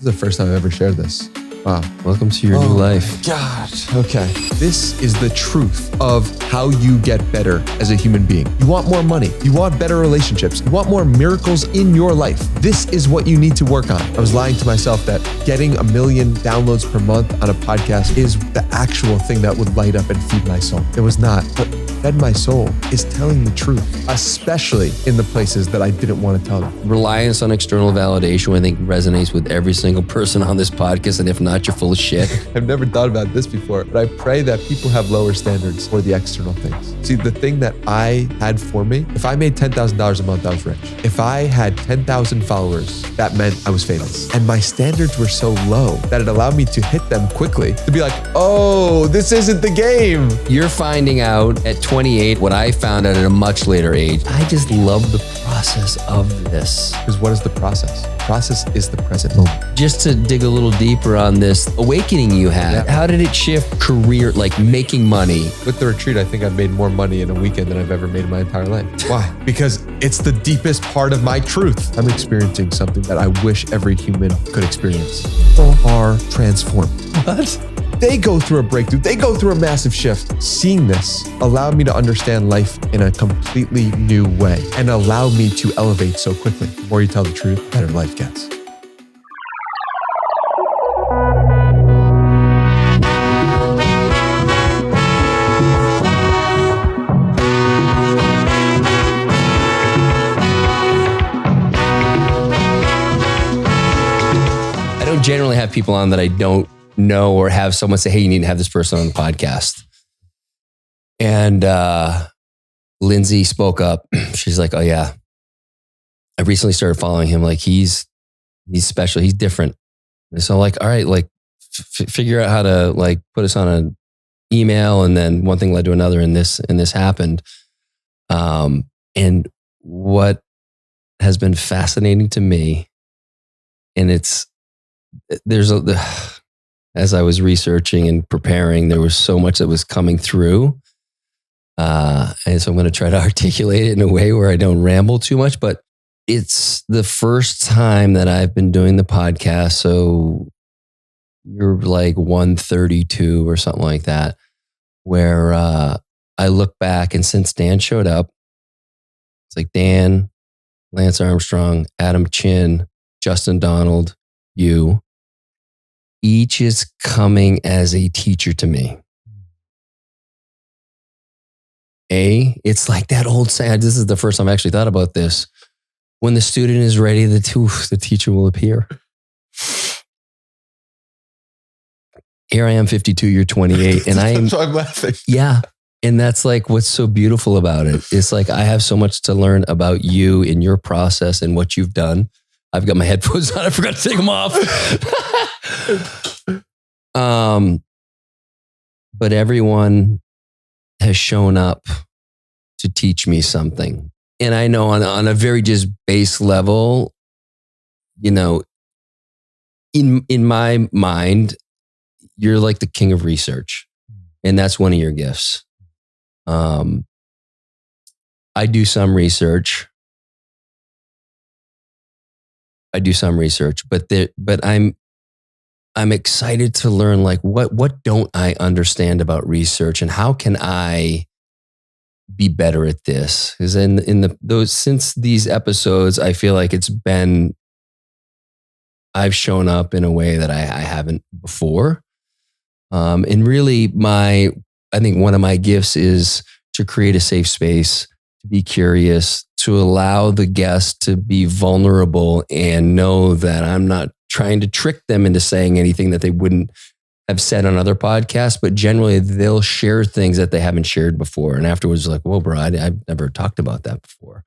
is the first time I've ever shared this. Wow. Welcome to your new life. God. Okay. This is the truth of how you get better as a human being. You want more money. You want better relationships. You want more miracles in your life. This is what you need to work on. I was lying to myself that getting 1 million downloads per month on a podcast is the actual thing that would light up and feed my soul. It was not. What fed my soul is telling the truth, especially in the places that I didn't want to tell them. Reliance on external validation, I think, resonates with every single person on this podcast. And if not, you're full of shit. I've never thought about this before, but I pray that people have lower standards for the external things. See, the thing that I had for me, if I made $10,000 a month, I was rich. If I had 10,000 followers, that meant I was famous. And my standards were so low that it allowed me to hit them quickly, to be like, oh, this isn't the game. You're finding out at 28 what I found out at a much later age. I just love the process of this. Because what is the process? The process is the present moment. Just to dig a little deeper on this awakening you had, how did it shift career, like making money? With the retreat, I think I've made more money in a weekend than I've ever made in my entire life. Why? Because it's the deepest part of my truth. I'm experiencing something that I wish every human could experience. People are transformed. What? They go through a breakthrough. They go through a massive shift. Seeing this allowed me to understand life in a completely new way and allowed me to elevate so quickly. The more you tell the truth, the better life gets. I don't generally have people on that I don't know or have someone say, hey, you need to have this person on the podcast. And Lindsay spoke up. She's like, oh yeah, I recently started following him. Like he's special. He's different. And so like, all right, like figure out how to like put us on an email. And then one thing led to another and this happened. And what has been fascinating to me, and as I was researching and preparing, there was so much that was coming through. And so I'm going to try to articulate it in a way where I don't ramble too much, but it's the first time that I've been doing the podcast. So you're like 132 or something like that, where I look back and since Dan showed up, it's like Dan, Lance Armstrong, Adam Chin, Justin Donald, you, each is coming as a teacher to me. It's like that old saying, this is the first time I actually thought about this. When the student is ready, the teacher will appear. Here I am, 52, you're 28. And I'm laughing. Yeah. And that's like what's so beautiful about it. It's like I have so much to learn about you and your process and what you've done. I've got my headphones on. I forgot to take them off. But everyone has shown up to teach me something. And I know on a very just base level, you know, in my mind, you're like the king of research. And that's one of your gifts. I do some research. But I'm excited to learn like what don't I understand about research and how can I be better at this? Because since these episodes, I feel like I've shown up in a way that I haven't before. And really I think one of my gifts is to create a safe space, to be curious, to allow the guest to be vulnerable and know that I'm not trying to trick them into saying anything that they wouldn't have said on other podcasts, but generally they'll share things that they haven't shared before. And afterwards, like, whoa, bro, I've never talked about that before.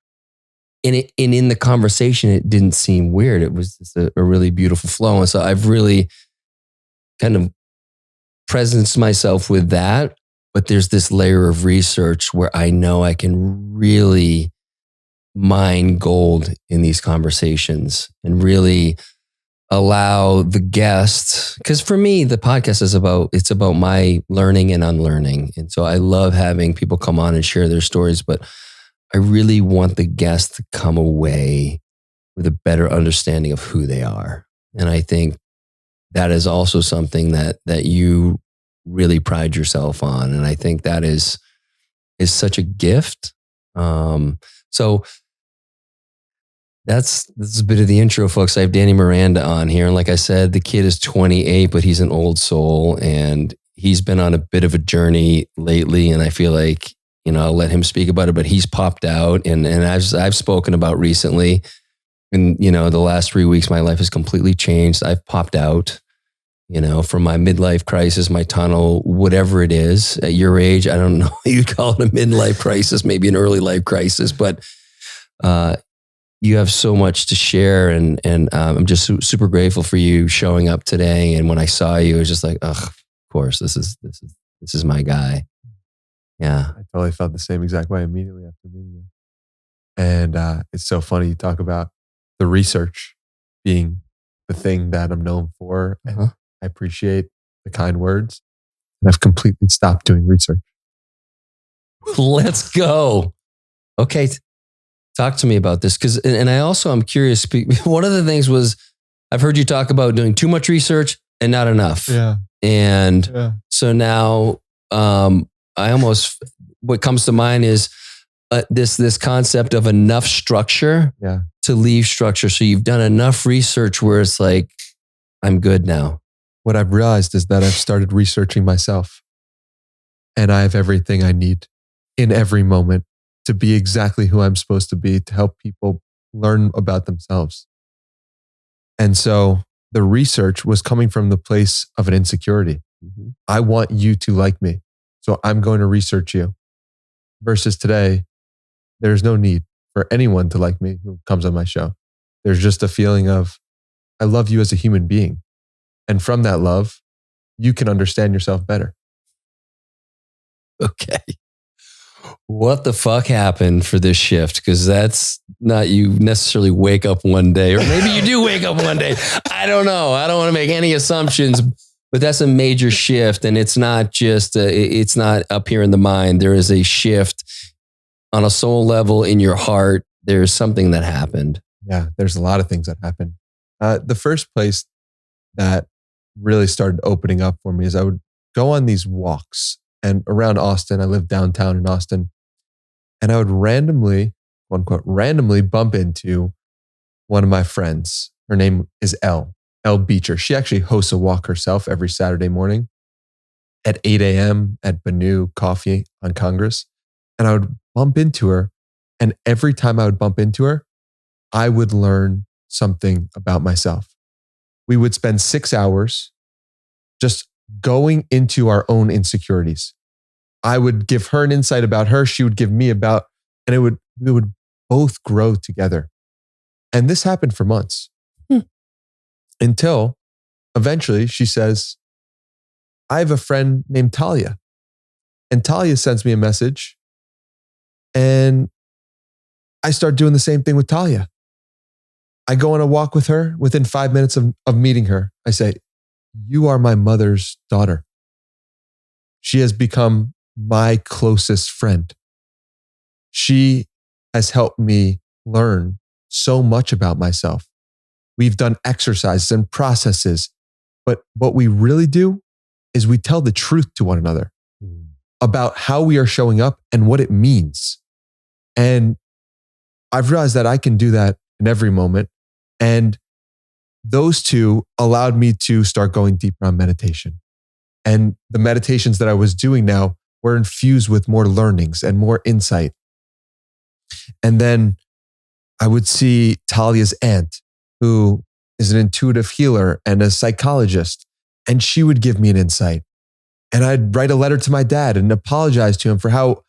And in the conversation, it didn't seem weird. It was just a really beautiful flow. And so I've really kind of presenced myself with that. But there's this layer of research where I know I can really mine gold in these conversations and really allow the guests, because for me, the podcast is about my learning and unlearning. And so I love having people come on and share their stories, but I really want the guests to come away with a better understanding of who they are. And I think that is also something that you really pride yourself on. And I think that is such a gift. So that's a bit of the intro, folks. I have Danny Miranda on here. And like I said, the kid is 28, but he's an old soul and he's been on a bit of a journey lately. And I feel like, I'll let him speak about it, but he's popped out and I've spoken about recently. And, the last 3 weeks, my life has completely changed. I've popped out, from my midlife crisis, my tunnel, whatever it is. At your age, I don't know, you'd call it a midlife crisis, maybe an early life crisis, but you have so much to share. And I'm just super grateful for you showing up today. And when I saw you, it was just like, of course, this is my guy. Yeah. I totally felt the same exact way immediately after meeting you. And it's so funny you talk about the research being the thing that I'm known for. And I appreciate the kind words. And I've completely stopped doing research. Let's go. Okay. Talk to me about this. And I also, I'm curious. One of the things was, I've heard you talk about doing too much research and not enough. Yeah. And so now, what comes to mind is this concept of enough structure to leave structure. So you've done enough research where it's like, I'm good now. What I've realized is that I've started researching myself and I have everything I need in every moment to be exactly who I'm supposed to be, to help people learn about themselves. And so the research was coming from the place of an insecurity. Mm-hmm. I want you to like me. So I'm going to research you. Versus today, there's no need for anyone to like me who comes on my show. There's just a feeling of, I love you as a human being. And from that love, you can understand yourself better. Okay. What the fuck happened for this shift? Because that's not you necessarily wake up one day, or maybe you do wake up one day. I don't know. I don't want to make any assumptions. But that's a major shift. And it's not just, it's not up here in the mind. There is a shift on a soul level in your heart. There's something that happened. Yeah, there's a lot of things that happened. The first place that really started opening up for me is I would go on these walks. And around Austin, I live downtown in Austin. And I would randomly, quote unquote, randomly bump into one of my friends. Her name is Elle Beecher. She actually hosts a walk herself every Saturday morning at 8 a.m. at Banu Coffee on Congress. And I would bump into her. And every time I would bump into her, I would learn something about myself. We would spend 6 hours just going into our own insecurities. I would give her an insight about her. She would give me about, and we would both grow together. And this happened for months. Until eventually she says, I have a friend named Talia. And Talia sends me a message. And I start doing the same thing with Talia. I go on a walk with her. Within 5 minutes of meeting her, I say, you are my mother's daughter. She has become my closest friend. She has helped me learn so much about myself. We've done exercises and processes, but what we really do is we tell the truth to one another about how we are showing up and what it means. And I've realized that I can do that in every moment. And those two allowed me to start going deeper on meditation. And the meditations that I was doing now were infused with more learnings and more insight. And then I would see Talia's aunt, who is an intuitive healer and a psychologist, and she would give me an insight. And I'd write a letter to my dad and apologize to him for how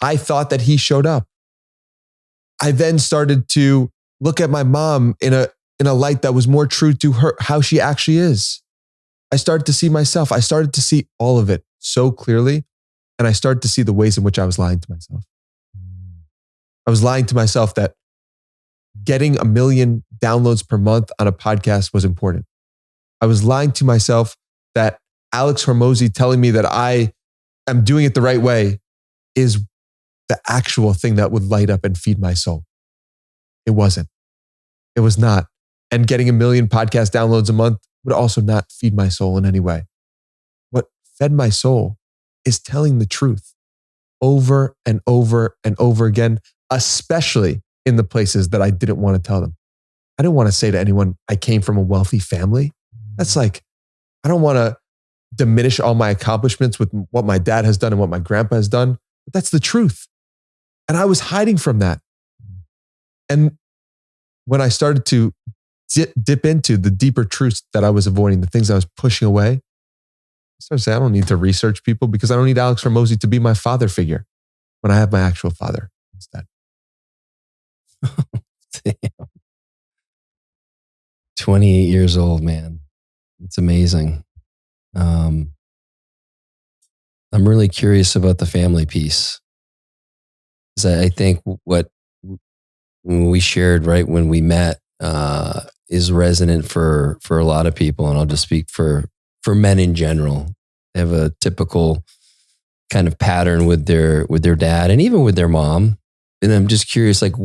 I thought that he showed up. I then started to look at my mom in a light that was more true to her, how she actually is. I started to see myself. I started to see all of it so clearly. And I started to see the ways in which I was lying to myself. I was lying to myself that getting 1 million downloads per month on a podcast was important. I was lying to myself that Alex Hormozy telling me that I am doing it the right way is the actual thing that would light up and feed my soul. It wasn't. It was not. And getting 1 million podcast downloads a month would also not feed my soul in any way. What fed my soul is telling the truth over and over and over again, especially in the places that I didn't want to tell them. I didn't want to say to anyone, I came from a wealthy family. That's like, I don't want to diminish all my accomplishments with what my dad has done and what my grandpa has done, but that's the truth. And I was hiding from that. And when I started to dip into the deeper truths that I was avoiding, the things I was pushing away, I started saying, I don't need to research people because I don't need Alex Hormozi to be my father figure when I have my actual father instead. Damn. 28 years old, man. It's amazing. I'm really curious about the family piece. Because I think what we shared right when we met is resonant for a lot of people. And I'll just speak for men in general. They have a typical kind of pattern with their dad and even with their mom. And I'm just curious, like,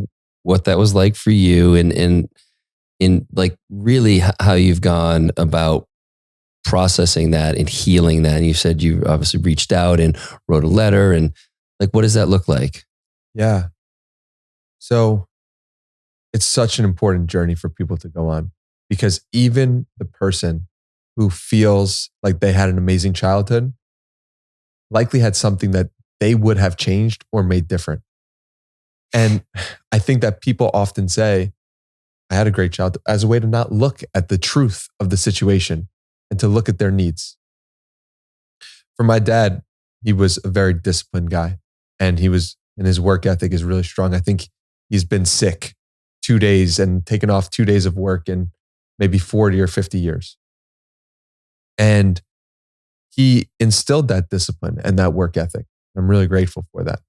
what that was like for you and in like really how you've gone about processing that and healing that. And you said you obviously reached out and wrote a letter, and like, what does that look like? Yeah. So it's such an important journey for people to go on, because even the person who feels like they had an amazing childhood likely had something that they would have changed or made different. And I think that people often say, I had a great childhood, as a way to not look at the truth of the situation and to look at their needs. For my dad, he was a very disciplined guy, and his work ethic is really strong. I think he's been sick 2 days and taken off 2 days of work in maybe 40 or 50 years. And he instilled that discipline and that work ethic. I'm really grateful for that.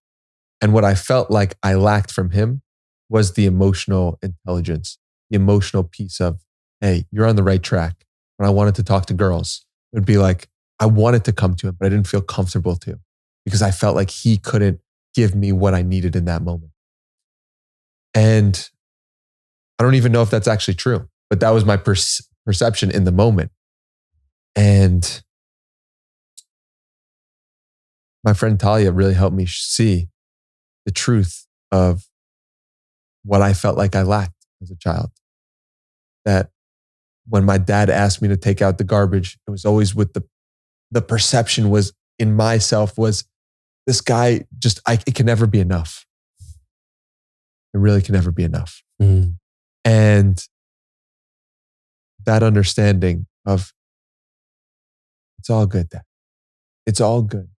And what I felt like I lacked from him was the emotional intelligence, the emotional piece of, hey, you're on the right track. When I wanted to talk to girls, it would be like, I wanted to come to him, but I didn't feel comfortable to, because I felt like he couldn't give me what I needed in that moment. And I don't even know if that's actually true, but that was my perception in the moment. And my friend Talia really helped me see the truth of what I felt like I lacked as a child. That when my dad asked me to take out the garbage, it was always with the perception was in myself was, this guy just, it can never be enough. It really can never be enough. Mm. And that understanding of, it's all good, Dad. It's all good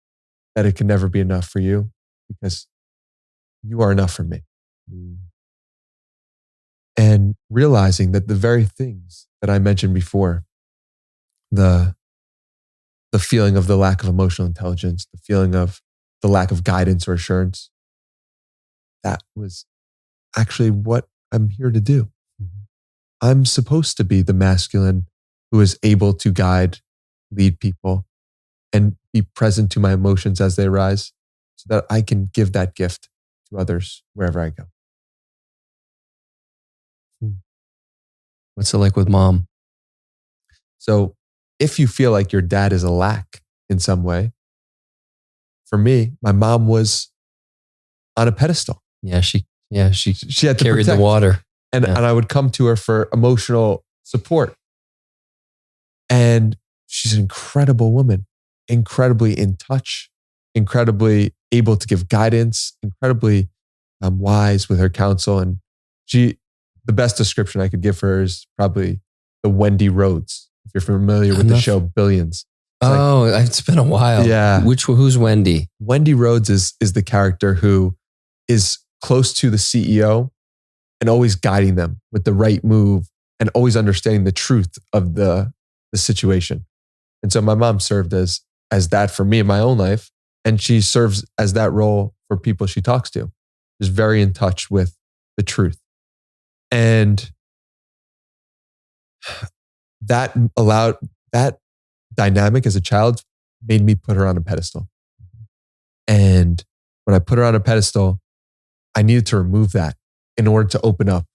that it can never be enough for you, because you are enough for me. Mm. And realizing that the very things that I mentioned before, the feeling of the lack of emotional intelligence, the feeling of the lack of guidance or assurance, that was actually what I'm here to do. Mm-hmm. I'm supposed to be the masculine who is able to guide, lead people, and be present to my emotions as they arise, so that I can give that gift to others wherever I go. What's it like with mom? So if you feel like your dad is a lack in some way, for me, my mom was on a pedestal. Yeah, she had to carried protect. the water. And I would come to her for emotional support. And she's an incredible woman, incredibly in touch, incredibly able to give guidance, incredibly wise with her counsel. And the best description I could give her is probably the Wendy Rhodes. If you're familiar with the show Billions. It's been a while. Yeah. Who's Wendy? Wendy Rhodes is the character who is close to the CEO and always guiding them with the right move and always understanding the truth of the situation. And so my mom served as that for me in my own life. And she serves as that role for people she talks to. She's very in touch with the truth. And that dynamic as a child made me put her on a pedestal. And when I put her on a pedestal, I needed to remove that in order to open up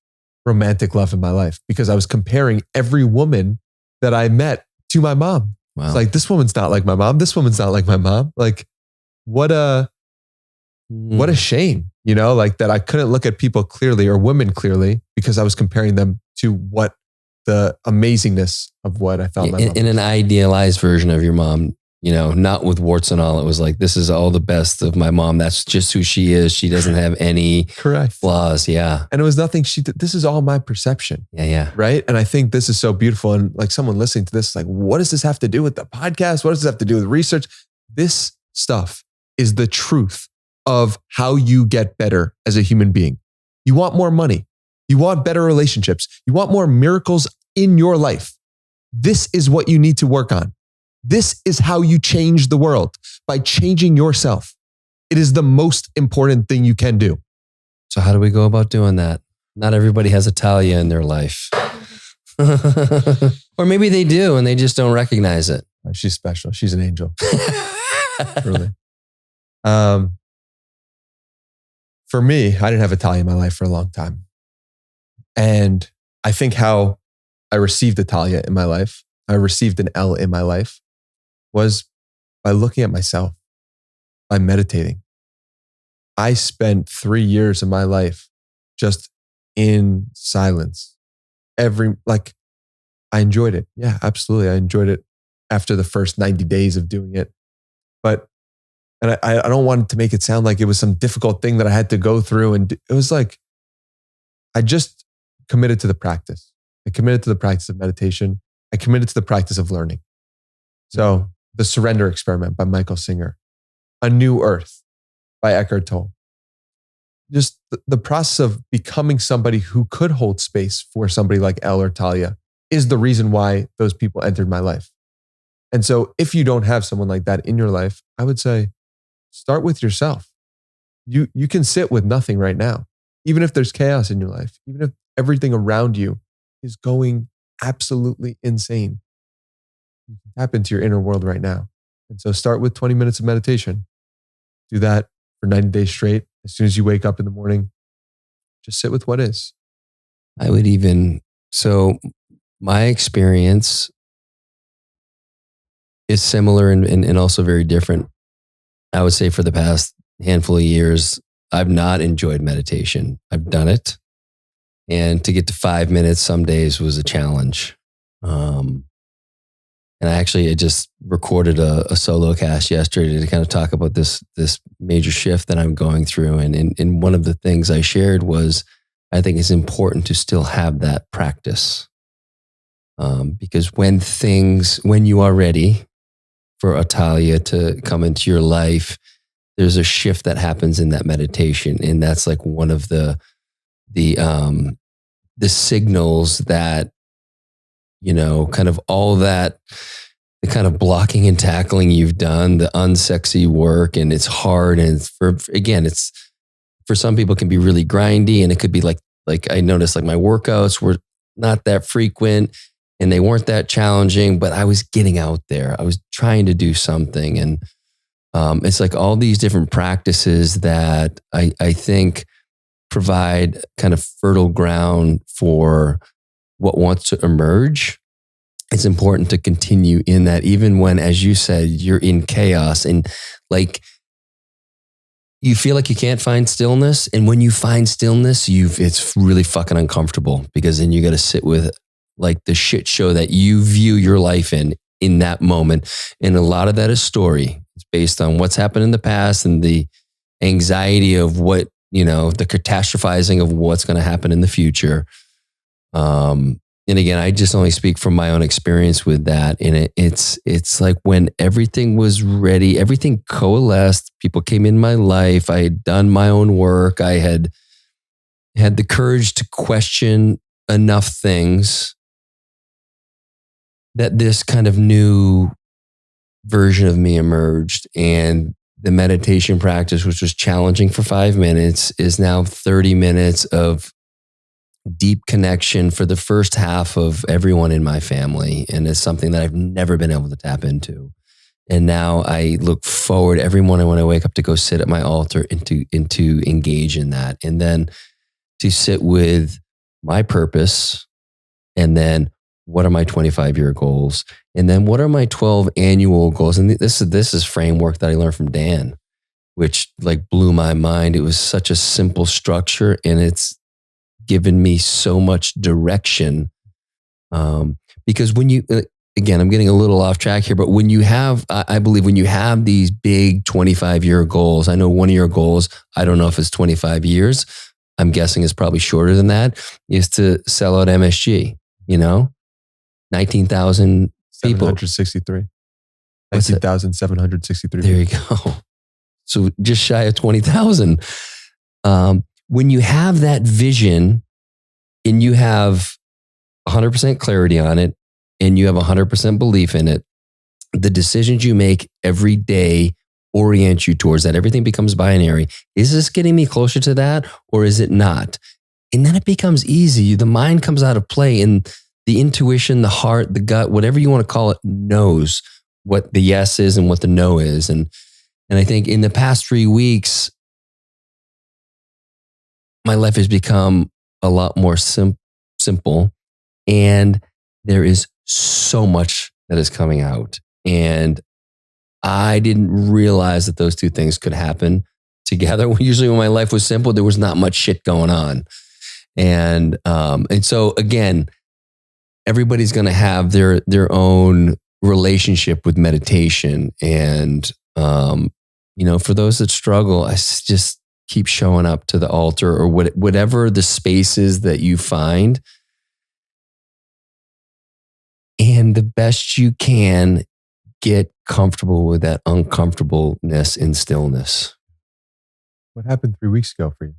romantic love in my life, because I was comparing every woman that I met to my mom. Wow. It's like, this woman's not like my mom. This woman's not like my mom. Like, what a shame, like that I couldn't look at people clearly or women clearly because I was comparing them to what the amazingness of what I thought my mom in was. an idealized version of your mom, not with warts and all. It was like, this is all the best of my mom. That's just who she is. She doesn't have any correct flaws. Yeah. And it was nothing she did. This is all my perception. Yeah. Right. And I think this is so beautiful. And like someone listening to this, like, what does this have to do with the podcast? What does this have to do with research? This stuff is the truth of how you get better as a human being. You want more money. You want better relationships. You want more miracles in your life. This is what you need to work on. This is how you change the world, by changing yourself. It is the most important thing you can do. So how do we go about doing that? Not everybody has a Talia in their life. Or maybe they do and they just don't recognize it. She's special. She's an angel. Really. For me, I didn't have a Talia in my life for a long time. And I think how I received a Talia in my life, I received an L in my life, was by looking at myself, by meditating. I spent 3 years of my life just in silence. I enjoyed it. Yeah, absolutely. I enjoyed it after the first 90 days of doing it. And I don't want to make it sound like it was some difficult thing that I had to go through. And it was like, I just committed to the practice. I committed to the practice of meditation. I committed to the practice of learning. So The Surrender Experiment by Michael Singer, A New Earth by Eckhart Tolle. Just the process of becoming somebody who could hold space for somebody like Elle or Talia is the reason why those people entered my life. And so if you don't have someone like that in your life, I would say, start with yourself. You can sit with nothing right now. Even if there's chaos in your life, even if everything around you is going absolutely insane, you can tap into your inner world right now. And so start with 20 minutes of meditation. Do that for 90 days straight. As soon as you wake up in the morning, just sit with what is. So my experience is similar and also very different. I would say for the past handful of years, I've not enjoyed meditation. I've done it. And to get to 5 minutes some days was a challenge. And I just recorded a solo cast yesterday to kind of talk about this major shift that I'm going through. And one of the things I shared was, I think it's important to still have that practice. Because when you are ready for a Talia to come into your life, there's a shift that happens in that meditation. And that's like one of the signals that, kind of all that, the kind of blocking and tackling you've done, the unsexy work, and it's hard. And it's for some people it can be really grindy, and it could be like I noticed like my workouts were not that frequent and they weren't that challenging, but I was getting out there. I was trying to do something. And it's like all these different practices that I think provide kind of fertile ground for what wants to emerge. It's important to continue in that, even when, as you said, you're in chaos and like you feel like you can't find stillness. And when you find stillness, it's really fucking uncomfortable, because then you got to sit with like the shit show that you view your life in that moment. And a lot of that is story. It's based on what's happened in the past and the anxiety of what, the catastrophizing of what's going to happen in the future. And again, I just only speak from my own experience with that. And it's like when everything was ready, everything coalesced, people came in my life, I had done my own work, I had the courage to question enough things that this kind of new version of me emerged. And the meditation practice, which was challenging for 5 minutes, is now 30 minutes of deep connection for the first half of everyone in my family. And it's something that I've never been able to tap into. And now I look forward every morning when I wake up to go sit at my altar and to engage in that. And then to sit with my purpose, and then what are my 25-year goals? And then what are my 12 annual goals? And this is framework that I learned from Dan, which like blew my mind. It was such a simple structure, and it's given me so much direction. Because when you, again, I'm getting a little off track here, but when you have, I believe when you have these big 25-year goals, I know one of your goals, I don't know if it's 25 years, I'm guessing it's probably shorter than that, is to sell out MSG, 19,000 people. 763. 19,763. There you go. So just shy of 20,000. When you have that vision and you have 100% clarity on it and you have 100% belief in it, the decisions you make every day orient you towards that. Everything becomes binary. Is this getting me closer to that or is it not? And then it becomes easy. The mind comes out of play and the intuition, the heart, the gut, whatever you want to call it, knows what the yes is and what the no is. And I think in the past 3 weeks, my life has become a lot more simple, and there is so much that is coming out. And I didn't realize that those two things could happen together. Usually when my life was simple, there was not much shit going on. And so again, everybody's going to have their own relationship with meditation. And, for those that struggle, I just keep showing up to the altar or whatever the space is that you find. And the best you can, get comfortable with that uncomfortableness and stillness. What happened 3 weeks ago for you?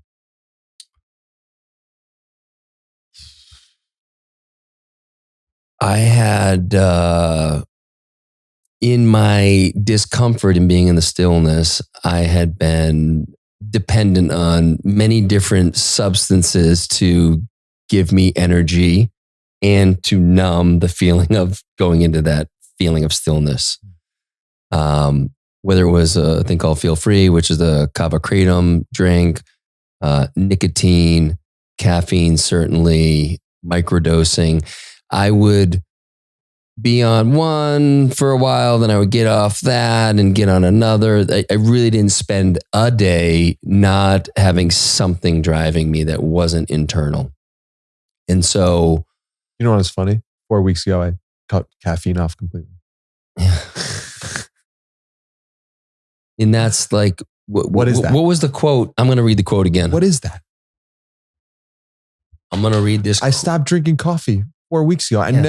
I had, in my discomfort in being in the stillness, I had been dependent on many different substances to give me energy and to numb the feeling of going into that feeling of stillness. Whether it was a thing called Feel Free, which is the kava kratom drink, nicotine, caffeine, certainly, microdosing. I would be on one for a while, then I would get off that and get on another. I really didn't spend a day not having something driving me that wasn't internal. And so... You know what's funny? 4 weeks ago, I cut caffeine off completely. Yeah. And that's like... What is that? What was the quote? I'm going to read the quote again. What is that? I'm going to read this. I stopped drinking coffee 4 weeks ago. I've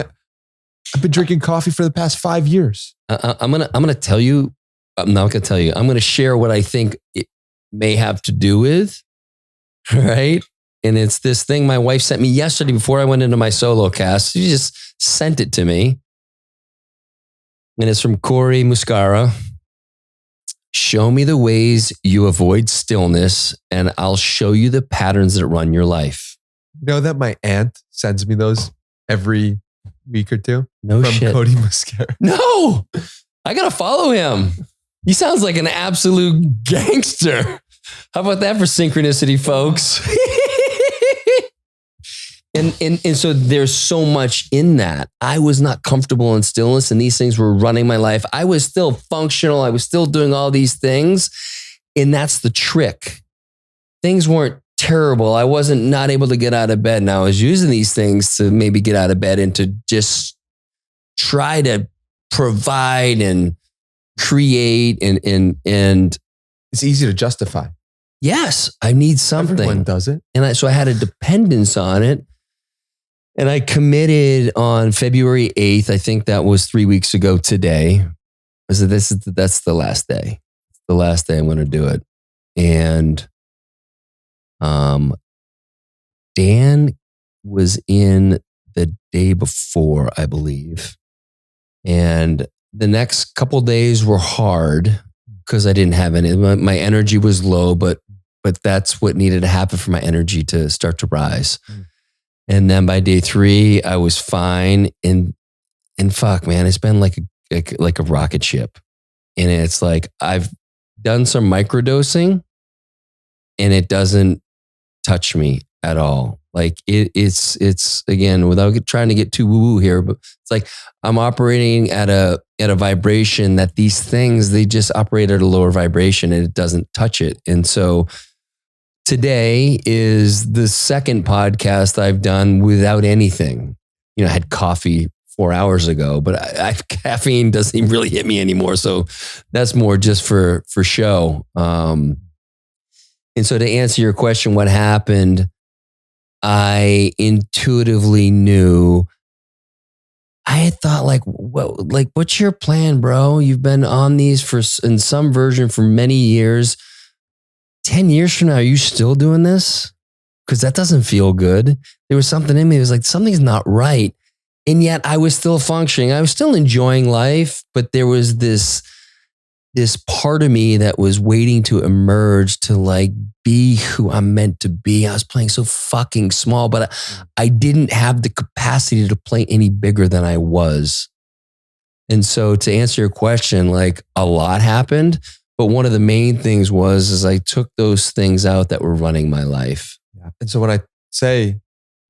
been drinking coffee for the past 5 years. I'm gonna tell you. I'm not gonna tell you. I'm gonna share what I think it may have to do with, right? And it's this thing my wife sent me yesterday before I went into my solo cast. She just sent it to me, and it's from Corey Muscara. Show me the ways you avoid stillness, and I'll show you the patterns that run your life. You know that my aunt sends me those every week or two? No from shit. Cody Muscara. No, I gotta follow him. He sounds like an absolute gangster. How about that for synchronicity, folks? And so there's so much in that. I was not comfortable in stillness, and these things were running my life. I was still functional. I was still doing all these things. And that's the trick. Things weren't terrible. I wasn't not able to get out of bed. And I was using these things to maybe get out of bed and to just try to provide and create and it's easy to justify. Yes, I need something. Everyone does it. And so I had a dependence on it. And I committed on February 8th. I think that was 3 weeks ago today. I said, that's the last day. The last day I'm going to do it. And Dan was in the day before, I believe. And the next couple of days were hard because I didn't have any. My energy was low, but that's what needed to happen for my energy to start to rise. And then by day 3, I was fine. And fuck, man, it's been like a rocket ship. And it's like I've done some microdosing, and it doesn't touch me. at all. Like it's again, without trying to get too woo-woo here, but it's like I'm operating at a vibration that these things, they just operate at a lower vibration and it doesn't touch it. And so today is the second podcast I've done without anything. I had coffee 4 hours ago, but caffeine doesn't really hit me anymore. So that's more just for show. And so to answer your question, what happened? I intuitively knew. I had thought what's your plan, bro? You've been on these in some version for many years. 10 years from now, are you still doing this? Because that doesn't feel good. There was something in me. It was like, something's not right. And yet I was still functioning. I was still enjoying life, but there was this part of me that was waiting to emerge to like be who I'm meant to be. I was playing so fucking small, but I didn't have the capacity to play any bigger than I was. And so to answer your question, like a lot happened, but one of the main things is I took those things out that were running my life. Yeah. And so when I say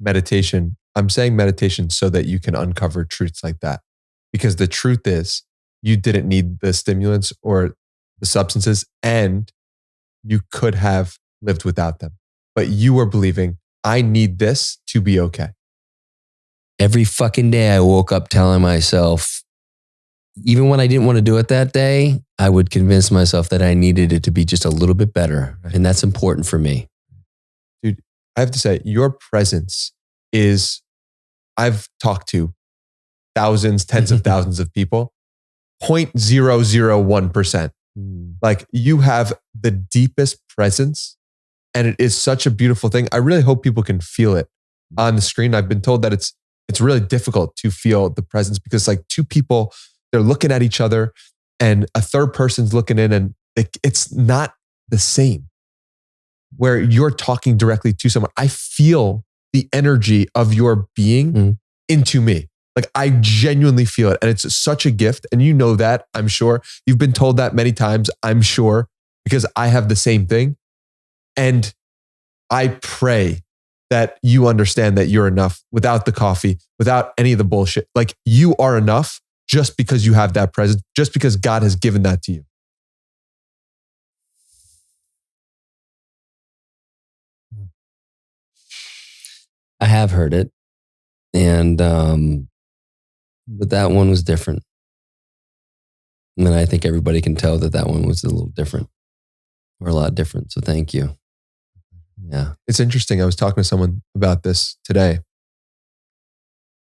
meditation, I'm saying meditation so that you can uncover truths like that. Because the truth is, you didn't need the stimulants or the substances, and you could have lived without them. But you were believing, I need this to be okay. Every fucking day I woke up telling myself, even when I didn't want to do it that day, I would convince myself that I needed it to be just a little bit better. And that's important for me. Dude, I have to say, your presence is, I've talked to thousands, tens of thousands of people, 0.001%. Like you have the deepest presence and it is such a beautiful thing. I really hope people can feel it on the screen. I've been told that it's really difficult to feel the presence because like two people, they're looking at each other and a third person's looking in and it's not the same where you're talking directly to someone. I feel the energy of your being into me. Like I genuinely feel it. And it's such a gift. And you know that, I'm sure. You've been told that many times, I'm sure, because I have the same thing. And I pray that you understand that you're enough without the coffee, without any of the bullshit. Like you are enough just because you have that presence, just because God has given that to you. I have heard it. And, but that one was different. And I think everybody can tell that one was a little different or a lot different. So thank you. Yeah. It's interesting. I was talking to someone about this today.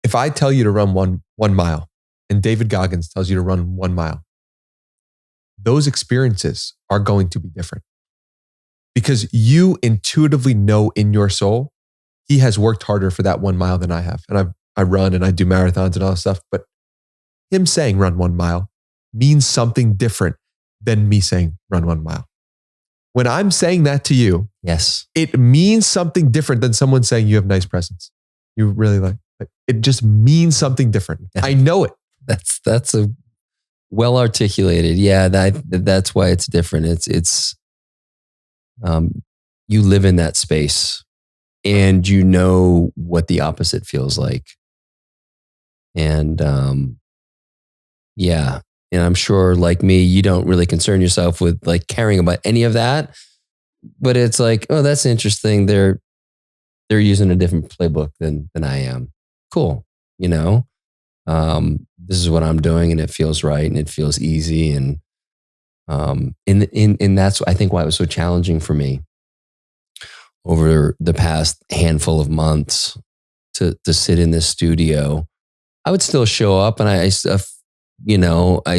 If I tell you to run one mile and David Goggins tells you to run 1 mile, those experiences are going to be different because you intuitively know in your soul, he has worked harder for that 1 mile than I have. And I run and I do marathons and all that stuff. But him saying run 1 mile means something different than me saying run 1 mile. When I'm saying that to you, yes, it means something different than someone saying you have nice presence. You really like it. Just means something different. I know it. That's a well articulated. Yeah, that's why it's different. It's you live in that space and you know what the opposite feels like. And yeah. And I'm sure like me, you don't really concern yourself with like caring about any of that. But it's like, oh, that's interesting. They're using a different playbook than I am. Cool. You know, this is what I'm doing and it feels right and it feels easy. And that's, I think, why it was so challenging for me over the past handful of months to sit in this studio. I would still show up and I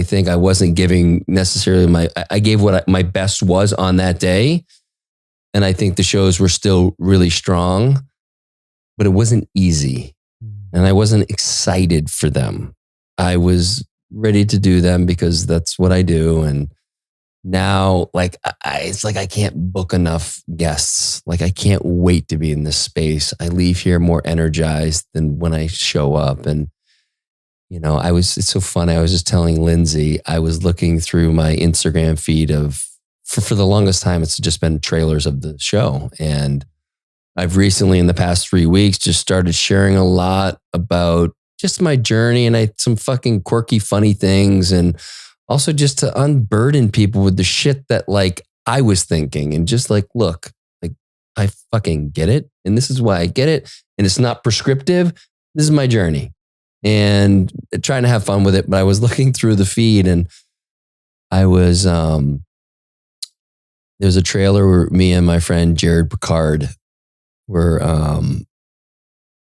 think I wasn't giving necessarily I gave what my best was on that day. And I think the shows were still really strong, but it wasn't easy. And I wasn't excited for them. I was ready to do them because that's what I do. And now, like, it's like I can't book enough guests. Like, I can't wait to be in this space. I leave here more energized than when I show up. And you know, it's so funny. I was just telling Lindsay, I was looking through my Instagram feed for the longest time, it's just been trailers of the show. And I've recently, in the past 3 weeks, just started sharing a lot about just my journey and some fucking quirky, funny things. And also just to unburden people with the shit that like I was thinking and just like, look, like I fucking get it. And this is why I get it. And it's not prescriptive. This is my journey and trying to have fun with it. But I was looking through the feed and I was, there's a trailer where me and my friend Jared Picard were,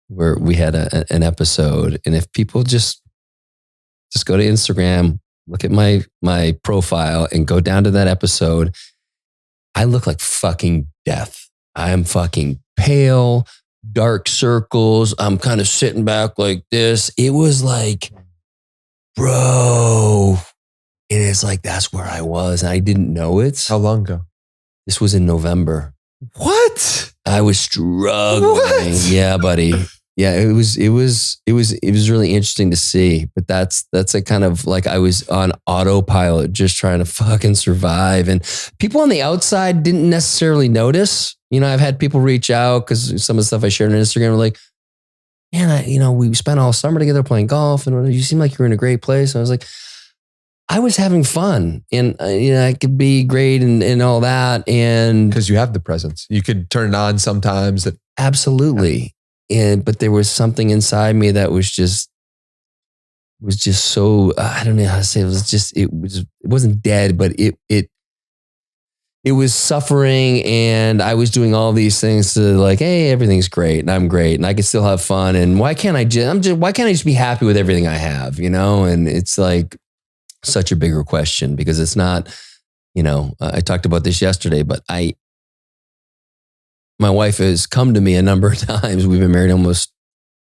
where we had an episode. And if people just go to Instagram, look at my profile and go down to that episode, I look like fucking death. I am fucking pale, dark circles. I'm kind of sitting back like this. It was like, bro. And it's like, that's where I was. And I didn't know it. How long ago? This was in November. What? I was struggling. What? Yeah, buddy. Yeah, it was really interesting to see. But that's a kind of like I was on autopilot, just trying to fucking survive. And people on the outside didn't necessarily notice. You know, I've had people reach out because some of the stuff I shared on Instagram were like, man, we spent all summer together playing golf and you seem like you're in a great place. And I was like, I was having fun and, I could be great and all that. And because you have the presence, you could turn it on sometimes. Absolutely. But there was something inside me that was just so, I don't know how to say it. It wasn't dead, but it was suffering. And I was doing all these things to like, hey, everything's great and I'm great and I can still have fun. And why can't I just be happy with everything I have, And it's like, such a bigger question because it's not, I talked about this yesterday, but my wife has come to me a number of times. We've been married almost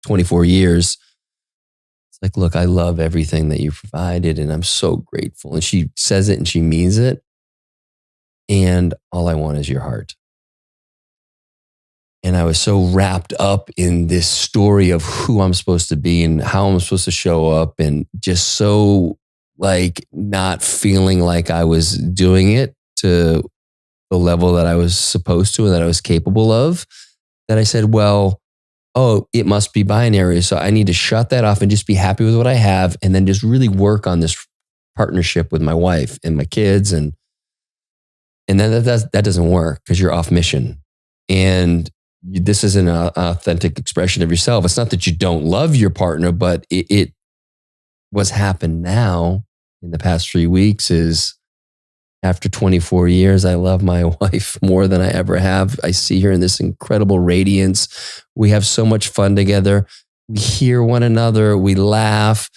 24 years. It's like, look, I love everything that you provided and I'm so grateful. And she says it and she means it. And all I want is your heart. And I was so wrapped up in this story of who I'm supposed to be and how I'm supposed to show up and just so like not feeling like I was doing it to the level that I was supposed to and that I was capable of, that I said, well, it must be binary. So I need to shut that off and just be happy with what I have and then just really work on this partnership with my wife and my kids. And then that doesn't work because you're off mission. And this is an authentic expression of yourself. It's not that you don't love your partner, but what's happened now in the past 3 weeks is after 24 years, I love my wife more than I ever have. I see her in this incredible radiance. We have so much fun together. We hear one another. We laugh.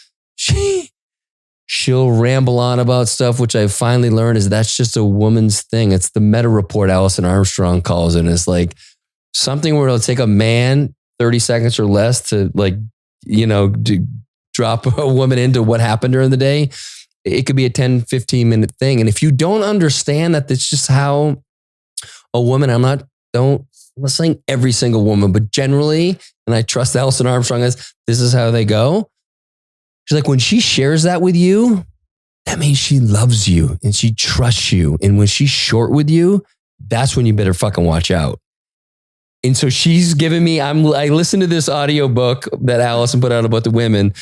She'll ramble on about stuff, which I finally learned is that's just a woman's thing. It's the meta report Alison Armstrong calls it. And it's like something where it'll take a man 30 seconds or less to to drop a woman into what happened during the day. It could be a 10, 15 minute thing. And if you don't understand that that's just how a woman, I'm not saying every single woman, but generally, and I trust Alison Armstrong as this is how they go. She's like, when she shares that with you, that means she loves you and she trusts you. And when she's short with you, that's when you better fucking watch out. And so she's giving me, I listened to this audio book that Alison put out about the women,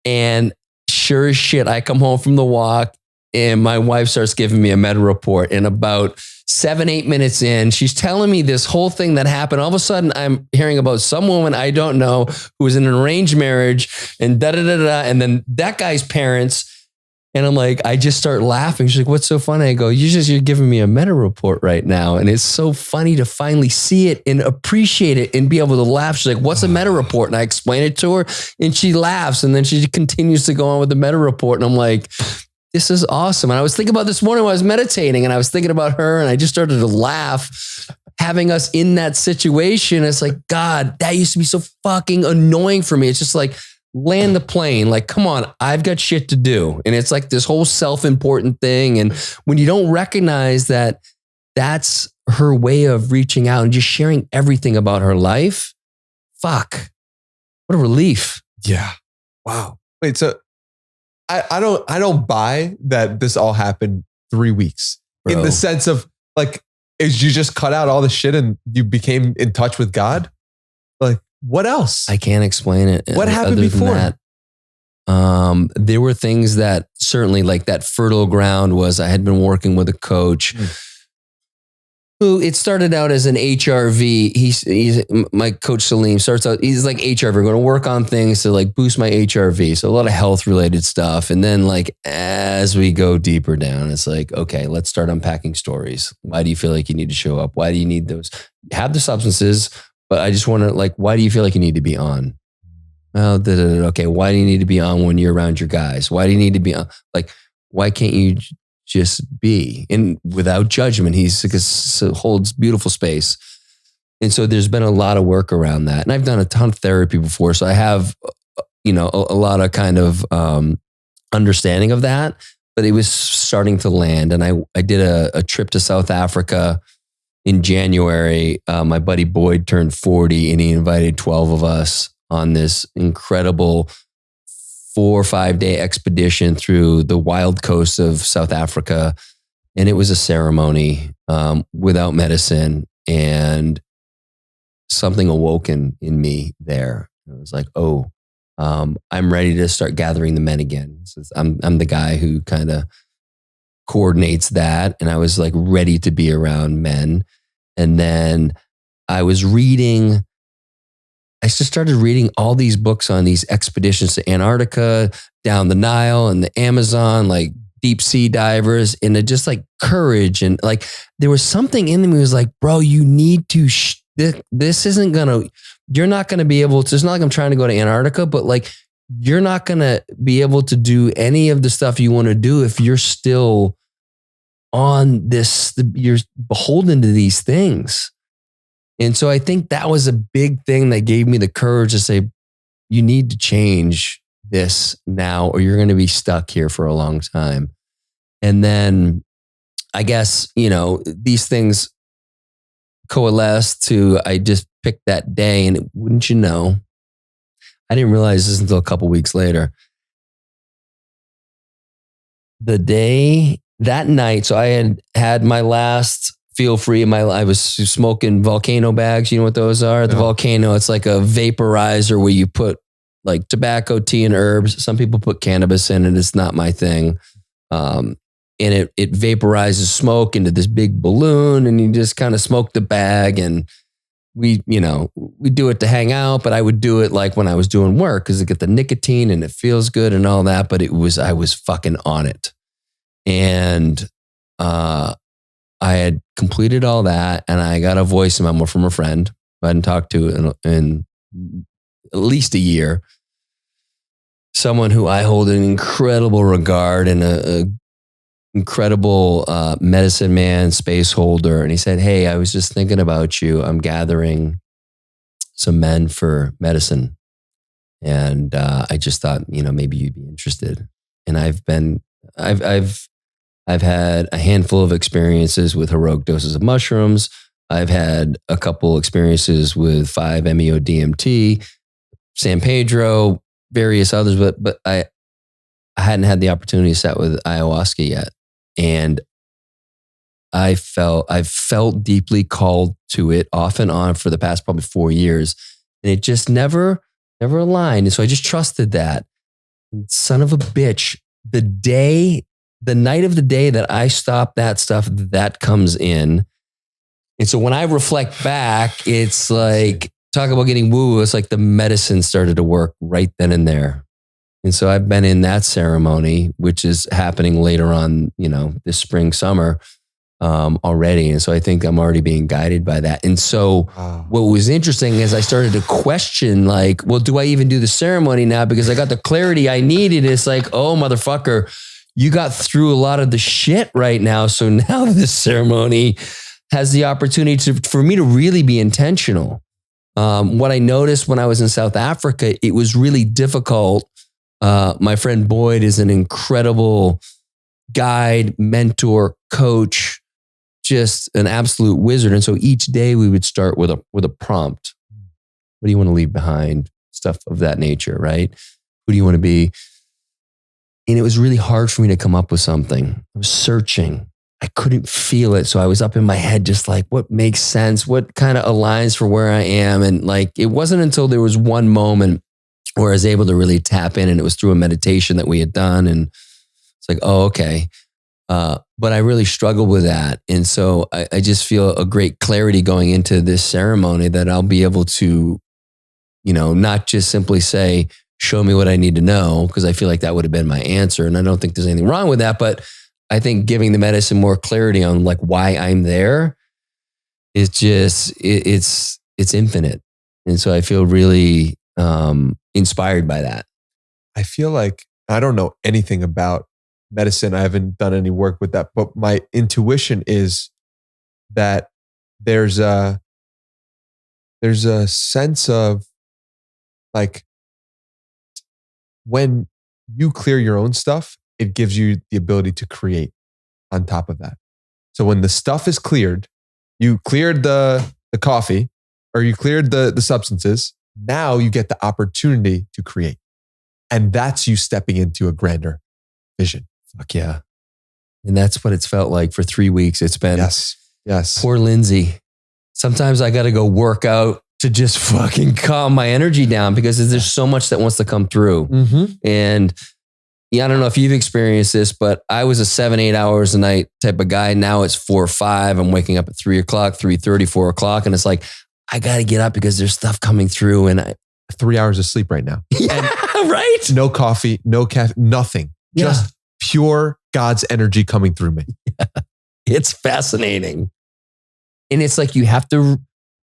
and sure as shit, I come home from the walk and my wife starts giving me a meta report. And about 7-8 minutes in, she's telling me this whole thing that happened. All of a sudden, I'm hearing about some woman I don't know who was in an arranged marriage and and then that guy's parents. And I'm like, I just start laughing. She's like, what's so funny? I go, you're giving me a meta report right now. And it's so funny to finally see it and appreciate it and be able to laugh. She's like, what's a meta report? And I explain it to her and she laughs. And then she continues to go on with the meta report. And I'm like, this is awesome. And I was thinking about this morning when I was meditating and I was thinking about her and I just started to laugh having us in that situation. It's like, God, that used to be so fucking annoying for me. It's just like, land the plane. Like, come on, I've got shit to do. And it's like this whole self-important thing. And when you don't recognize that that's her way of reaching out and just sharing everything about her life, fuck, what a relief. Yeah. Wow. Wait, so I don't buy that this all happened 3 weeks. Bro. In the sense of like, is you just cut out all the shit and you became in touch with God? Like, what else? I can't explain it. What happened before? There were things that certainly, like that fertile ground was, I had been working with a coach who, it started out as an HRV. He's my coach Salim starts out, he's like HRV. We're going to work on things to like boost my HRV. So a lot of health related stuff. And then like, as we go deeper down, it's like, okay, let's start unpacking stories. Why do you feel like you need to show up? Why do you need those? Have the substances, but I just want to like, why do you feel like you need to be on? Well, okay, why do you need to be on when you're around your guys? Why do you need to be on? Like, why can't you just be? And without judgment, holds beautiful space. And so there's been a lot of work around that. And I've done a ton of therapy before. So I have, a lot of kind of understanding of that, but it was starting to land. And I did a trip to South Africa in January. My buddy Boyd turned 40 and he invited 12 of us on this incredible 4 or 5 day expedition through the wild coast of South Africa. And it was a ceremony without medicine, and something awoken in me there. It was like, I'm ready to start gathering the men again. So I'm the guy who kind of coordinates that. And I was like ready to be around men. And then I just started reading all these books on these expeditions to Antarctica, down the Nile and the Amazon, like deep sea divers, and it just like courage. And like, there was something in me was like, bro, you need to, this isn't gonna, you're not gonna be able to, it's not like I'm trying to go to Antarctica, but like, you're not gonna be able to do any of the stuff you want to do if you're still on this, you're beholden to these things. And so I think that was a big thing that gave me the courage to say, you need to change this now, or you're going to be stuck here for a long time. And then I guess, these things coalesced to, I just picked that day, and wouldn't you know, I didn't realize this until a couple weeks later. That night, so I had my last feel free. I was smoking volcano bags. You know what those are? The volcano, it's like a vaporizer where you put like tobacco, tea, and herbs. Some people put cannabis in it. It's not my thing. And it vaporizes smoke into this big balloon, and you just kind of smoke the bag. And we do it to hang out, but I would do it like when I was doing work because it get the nicotine and it feels good and all that. But I was fucking on it. And, I had completed all that, and I got a voice memo from a friend who I hadn't talked to in at least a year. Someone who I hold in incredible regard, and a incredible medicine man, space holder. And he said, hey, I was just thinking about you. I'm gathering some men for medicine. And I just thought, maybe you'd be interested. And I've had a handful of experiences with heroic doses of mushrooms. I've had a couple experiences with 5-MeO-DMT, San Pedro, various others, but I hadn't had the opportunity to sit with ayahuasca yet. And I've felt deeply called to it off and on for the past probably 4 years. And it just never aligned. And so I just trusted that. And son of a bitch, the night of the day that I stop that stuff, that comes in. And so when I reflect back, it's like, talk about getting woo, it's like the medicine started to work right then and there. And so I've been in that ceremony, which is happening later on, this spring, summer already. And so I think I'm already being guided by that. And so what was interesting is I started to question like, well, do I even do the ceremony now? Because I got the clarity I needed. It's like, oh, motherfucker, you got through a lot of the shit right now. So now this ceremony has the opportunity for me to really be intentional. What I noticed when I was in South Africa, it was really difficult. My friend Boyd is an incredible guide, mentor, coach, just an absolute wizard. And so each day we would start with a prompt. What do you want to leave behind? Stuff of that nature, right? Who do you want to be? And it was really hard for me to come up with something. I was searching. I couldn't feel it. So I was up in my head, just like, what makes sense? What kind of aligns for where I am? And like, it wasn't until there was one moment where I was able to really tap in, and it was through a meditation that we had done. And it's like, oh, okay. But I really struggled with that. And so I just feel a great clarity going into this ceremony that I'll be able to, not just simply say, show me what I need to know, because I feel like that would have been my answer. And I don't think there's anything wrong with that. But I think giving the medicine more clarity on like why I'm there is just, it's infinite. And so I feel really inspired by that. I feel like I don't know anything about medicine. I haven't done any work with that, but my intuition is that there's a sense of like, when you clear your own stuff, it gives you the ability to create on top of that. So when the stuff is cleared, you cleared the coffee, or you cleared the substances, now you get the opportunity to create. And that's you stepping into a grander vision. Fuck yeah. And that's what it's felt like for 3 weeks. It's been, yes. Poor Lindsay. Sometimes I got to go work out to just fucking calm my energy down, because there's so much that wants to come through. Mm-hmm. And yeah, I don't know if you've experienced this, but I was a 7-8 hours a night type of guy. Now it's 4 or 5. I'm waking up at 3 o'clock, 3:30, 4 o'clock. And it's like, I got to get up because there's stuff coming through. And 3 hours of sleep right now. Yeah, right? No coffee, no caffeine, nothing. Yeah. Just pure God's energy coming through me. Yeah. It's fascinating. And it's like, you have to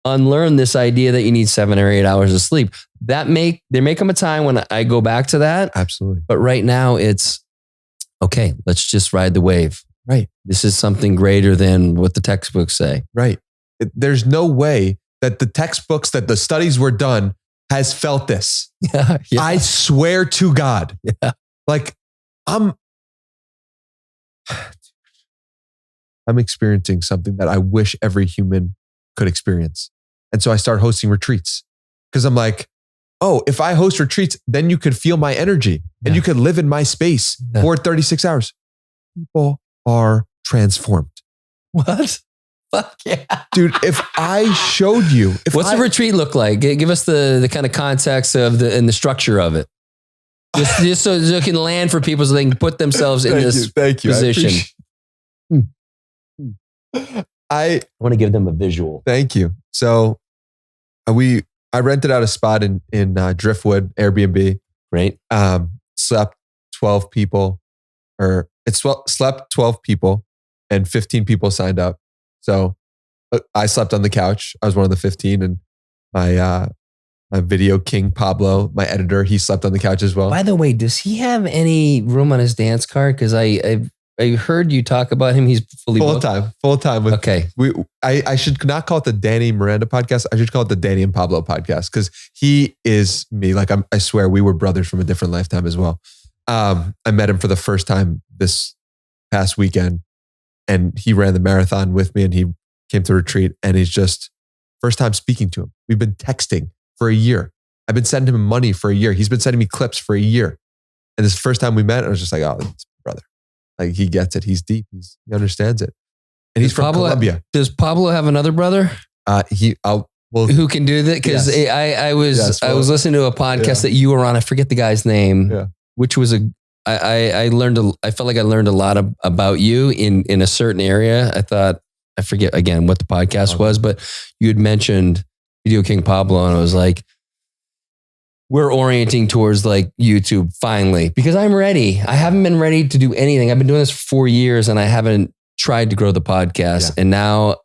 unlearn this idea that you need 7 or 8 hours of sleep. There may come a time when I go back to that. Absolutely. But right now it's, okay, let's just ride the wave. Right. This is something greater than what the textbooks say. Right. There's no way that the textbooks, that the studies were done, has felt this. Yeah. I swear to God. Yeah. Like, I'm experiencing something that I wish every human could experience. And so I start hosting retreats, because I'm like, oh, if I host retreats, then you could feel my energy and you could live in my space for 36 hours. People are transformed. What? Fuck yeah. Dude, if I showed you. What's a retreat look like? Give us the kind of context of and the structure of it. Just so it can land for people so they can put themselves in this position. I want to give them a visual. Thank you. So I rented out a spot in Driftwood, Airbnb. Right. Slept 12 people, slept 12 people, and 15 people signed up. So I slept on the couch. I was one of the 15, and my video king, Pablo, my editor, he slept on the couch as well. By the way, does he have any room on his dance card? Because I heard you talk about him. He's fully booked. Full time. Okay. I should not call it the Danny Miranda podcast. I should call it the Danny and Pablo podcast, because he is me. Like, I swear we were brothers from a different lifetime as well. I met him for the first time this past weekend, and he ran the marathon with me, and he came to retreat, and he's just first time speaking to him. We've been texting for a year. I've been sending him money for a year. He's been sending me clips for a year. And this first time we met, I was just like, oh, it's brother. Like, he gets it. He's deep. He understands it. And he's from Colombia. Does Pablo have another brother? Who can do that? Because I was listening to a podcast that you were on. I forget the guy's name, which was I felt like I learned a lot about you in a certain area. I forget again what the podcast was, but you had mentioned Video King Pablo, and I was like, we're orienting towards like YouTube finally, because I'm ready. I haven't been ready to do anything. I've been doing this for 4 years, and I haven't tried to grow the podcast. And now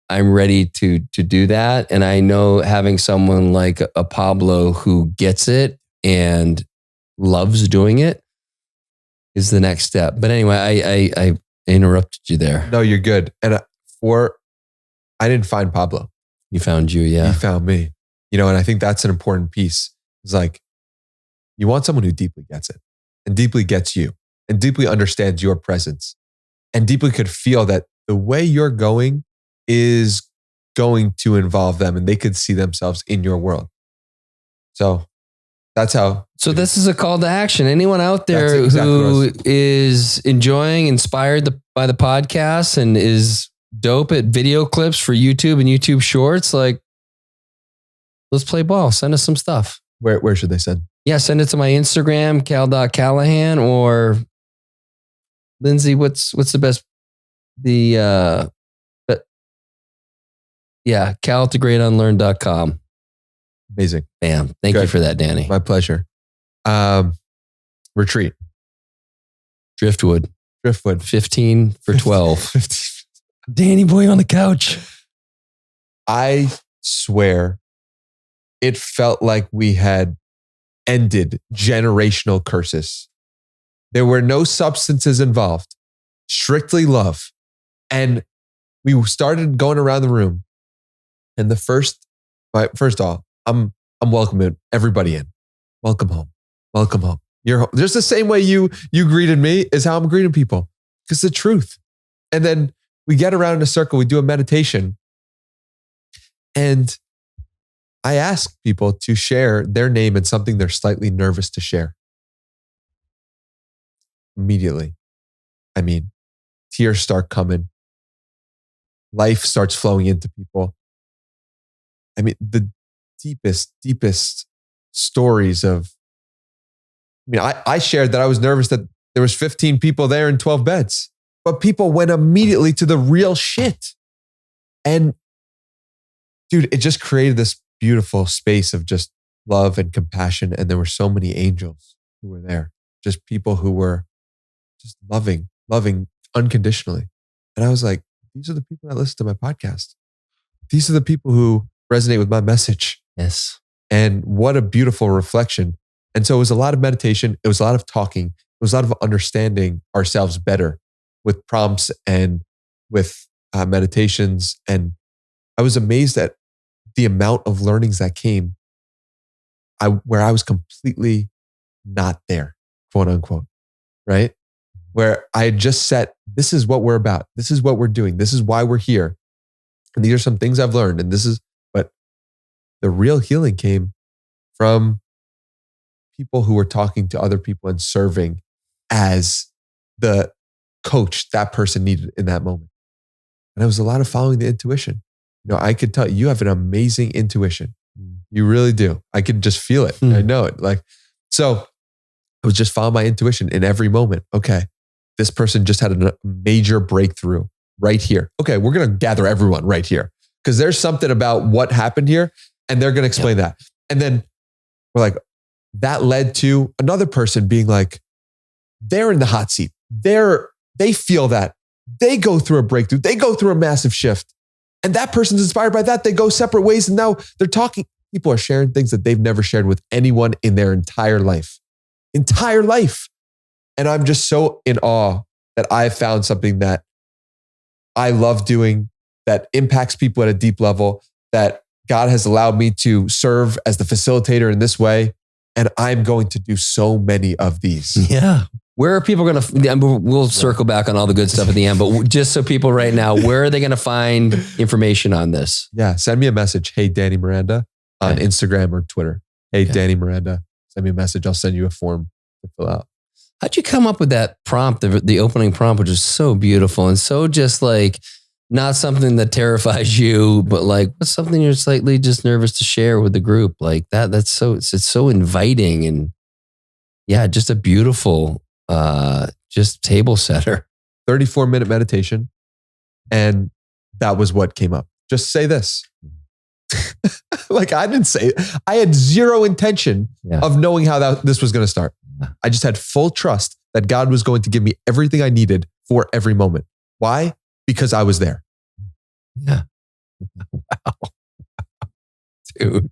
I'm ready to do that. And I know having someone like a Pablo who gets it and loves doing it is the next step. But anyway, I interrupted you there. No, you're good. And I didn't find Pablo. He found you, yeah. He found me. And I think that's an important piece. It's like, you want someone who deeply gets it, and deeply gets you, and deeply understands your presence, and deeply could feel that the way you're going is going to involve them, and they could see themselves in your world. So that's how. So this is a call to action. Anyone out there who is enjoying, inspired by the podcast and is dope at video clips for YouTube and YouTube Shorts, like, let's play ball. Send us some stuff. Where should they send? Yeah, send it to my Instagram, cal.callahan, or Lindsay, what's the best? cal@thegreatunlearned.com. Amazing. Bam. Thank you for that, Danny. My pleasure. Retreat. Driftwood. 15 for 12. Danny boy on the couch. I swear it felt like we had ended generational curses. There were no substances involved, strictly love. And we started going around the room. And first of all, I'm welcoming everybody in. Welcome home. Welcome home. You're home. Just the same way you greeted me is how I'm greeting people. Because the truth. And then we get around in a circle, we do a meditation. And I ask people to share their name and something they're slightly nervous to share. Immediately. I mean, tears start coming. Life starts flowing into people. I mean, the deepest stories of, I shared that I was nervous that there was 15 people there in 12 beds, but people went immediately to the real shit. And dude, it just created this beautiful space of just love and compassion. And there were so many angels who were there, just people who were just loving unconditionally. And I was like, these are the people that listen to my podcast. These are the people who resonate with my message. Yes. And what a beautiful reflection. And so it was a lot of meditation. It was a lot of talking. It was a lot of understanding ourselves better with prompts and with meditations. And I was amazed at the amount of learnings that came where I was completely not there, quote unquote, right? Where I had just said, this is what we're about. This is what we're doing. This is why we're here. And these are some things I've learned. And but the real healing came from people who were talking to other people and serving as the coach that person needed in that moment. And it was a lot of following the intuition. I could tell you have an amazing intuition. You really do. I could just feel it. I know it. So I was just following my intuition in every moment. Okay. This person just had a major breakthrough right here. Okay. We're going to gather everyone right here because there's something about what happened here and they're going to explain that. And then we're like, that led to another person being like, they're in the hot seat. They feel that. They go through a breakthrough. They go through a massive shift. And that person's inspired by that. They go separate ways. And now they're talking. People are sharing things that they've never shared with anyone in their entire life. And I'm just so in awe that I've found something that I love doing, that impacts people at a deep level, that God has allowed me to serve as the facilitator in this way. And I'm going to do so many of these. Yeah. Where are people going to, we'll circle back on all the good stuff at the end, but just so people right now, where are they going to find information on this? Yeah. Send me a message. Hey, Danny Miranda on Instagram or Twitter. Hey, Danny Miranda, send me a message. I'll send you a form to fill out. How'd you come up with that prompt, the opening prompt, which is so beautiful and so just like, not something that terrifies you, but like what's something you're slightly just nervous to share with the group? Like that's so, it's so inviting and just a beautiful, just table setter. 34-minute meditation. And that was what came up. Just say this. Like I didn't say it. I had zero intention of knowing how this was going to start. I just had full trust that God was going to give me everything I needed for every moment. Why? Because I was there. Yeah. Wow. Dude.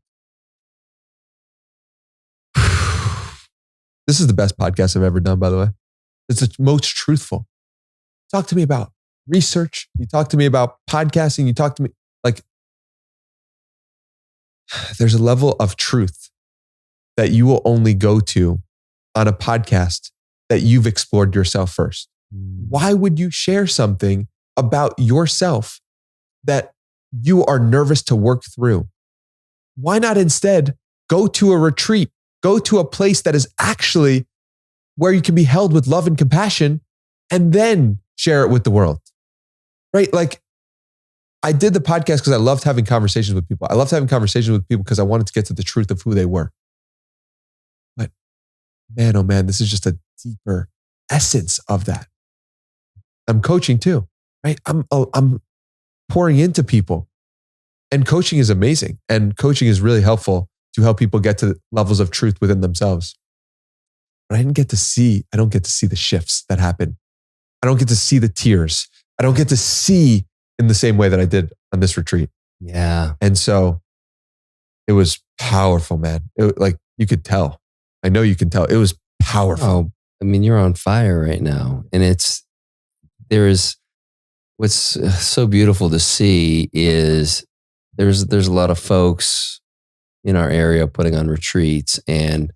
This is the best podcast I've ever done, by the way. It's the most truthful. Talk to me about research. You talk to me about podcasting. You talk to me like there's a level of truth that you will only go to on a podcast that you've explored yourself first. Why would you share something about yourself that you are nervous to work through? Why not instead go to a retreat, go to a place that is actually where you can be held with love and compassion, and then share it with the world, right? Like I did the podcast because I loved having conversations with people. I loved having conversations with people because I wanted to get to the truth of who they were. But man, oh man, this is just a deeper essence of that. I'm coaching too, right? I'm pouring into people, and coaching is amazing. And coaching is really helpful to help people get to levels of truth within themselves. But I don't get to see the shifts that happen. I don't get to see the tears. I don't get to see in the same way that I did on this retreat. Yeah. And so it was powerful, man. Like you could tell. I know you can tell. It was powerful. Oh, I mean, you're on fire right now. And what's so beautiful to see is there's a lot of folks in our area putting on retreats, and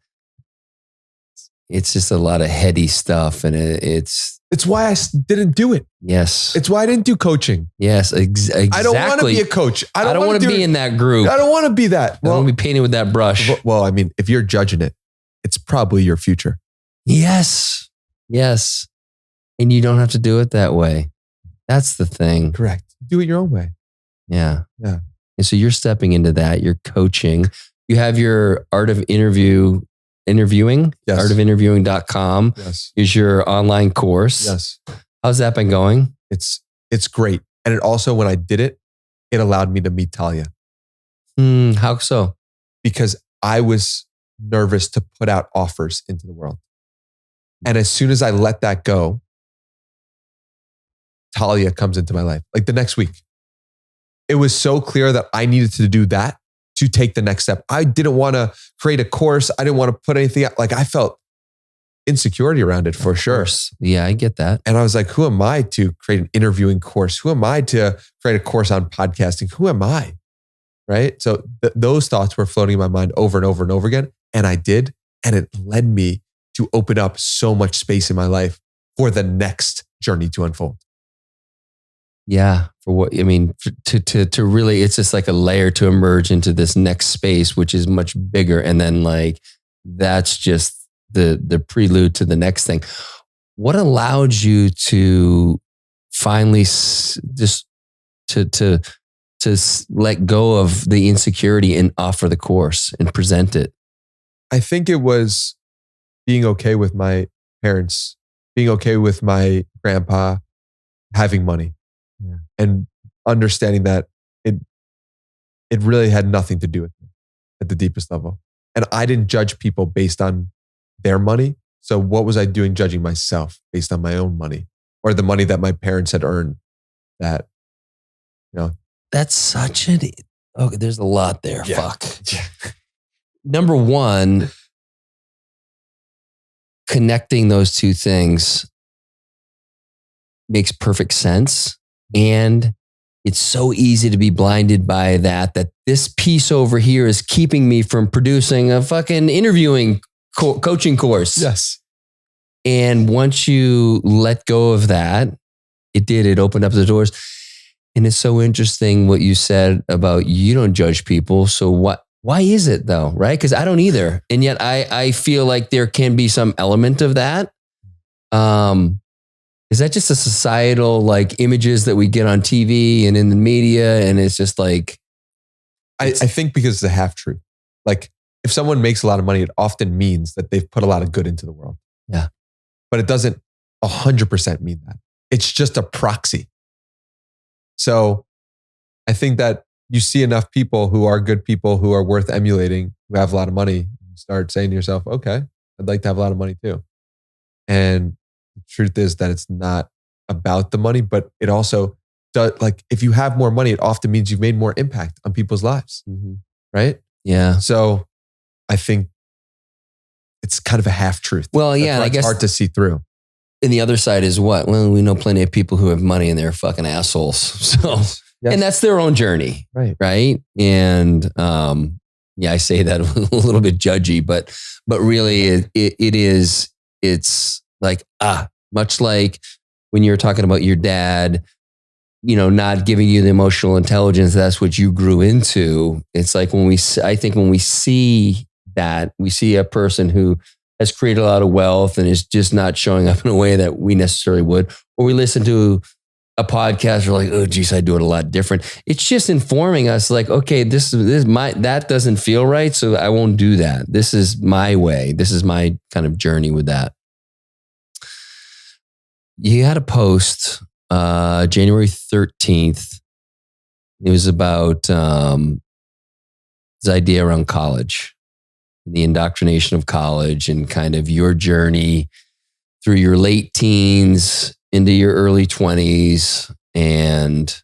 it's just a lot of heady stuff. And it's why I didn't do it. Yes. It's why I didn't do coaching. Yes, exactly. I don't want to be a coach. I don't want to be in that group. I don't want to be that. I don't want to be painted with that brush. Well, I mean, if you're judging it, it's probably your future. Yes. Yes. And you don't have to do it that way. That's the thing. Correct. Do it your own way. Yeah. Yeah. And so you're stepping into that. You're coaching. You have your Art of Interviewing. Yes. Artofinterviewing.com. Yes. Is your online course. Yes. How's that been going? It's great. And it also, when I did it, it allowed me to meet Talia. How so? Because I was nervous to put out offers into the world. And as soon as I let that go, Talia comes into my life. Like the next week. It was so clear that I needed to do that to take the next step. I didn't want to create a course. I didn't want to put anything out. Like I felt insecurity around it for sure. Yeah, I get that. And I was like, who am I to create an interviewing course? Who am I to create a course on podcasting? Who am I? Right? So those thoughts were floating in my mind over and over and over again. And I did. And it led me to open up so much space in my life for the next journey to unfold. Yeah. For what, I mean, to really, it's just like a layer to emerge into this next space, which is much bigger. And then like, that's just the prelude to the next thing. What allowed you to finally just to let go of the insecurity and offer the course and present it? I think it was being okay with my parents, being okay with my grandpa having money. Yeah. And understanding that it really had nothing to do with me at the deepest level. And I didn't judge people based on their money. So what was I doing judging myself based on my own money or the money that my parents had earned? That, you know. That's such an, okay, there's a lot there. Yeah. Fuck. Yeah. Number one, connecting those two things makes perfect sense. And it's so easy to be blinded by that this piece over here is keeping me from producing a fucking interviewing coaching course. Yes. And once you let go of that, it opened up the doors. And it's so interesting what you said about you don't judge people. So why is it though? Right? Because I don't either. And yet I feel like there can be some element of that. Is that just a societal like images that we get on TV and in the media? And it's just like, I think because it's a half truth. Like if someone makes a lot of money, it often means that they've put a lot of good into the world. Yeah. But it doesn't 100% mean that. It's just a proxy. So I think that you see enough people who are good people, who are worth emulating, who have a lot of money. You start saying to yourself, okay, I'd like to have a lot of money too. And the truth is that it's not about the money, but it also does, like if you have more money, it often means you've made more impact on people's lives. Mm-hmm. Right? Yeah. So I think it's kind of a half truth. Well, yeah, and I guess hard to see through. And the other side is what? Well, we know plenty of people who have money and they're fucking assholes. So, yes. And that's their own journey. Right. Right. And, yeah, I say that a little bit judgy, but really it's like, much like when you're talking about your dad, you know, not giving you the emotional intelligence, that's what you grew into. It's like when we see that, we see a person who has created a lot of wealth and is just not showing up in a way that we necessarily would. Or we listen to a podcast, we're like, oh, geez, I do it a lot different. It's just informing us like, okay, that doesn't feel right. So I won't do that. This is my way. This is my kind of journey with that. You had a post, January 13th. It was about this idea around college, the indoctrination of college and kind of your journey through your late teens into your early 20s. And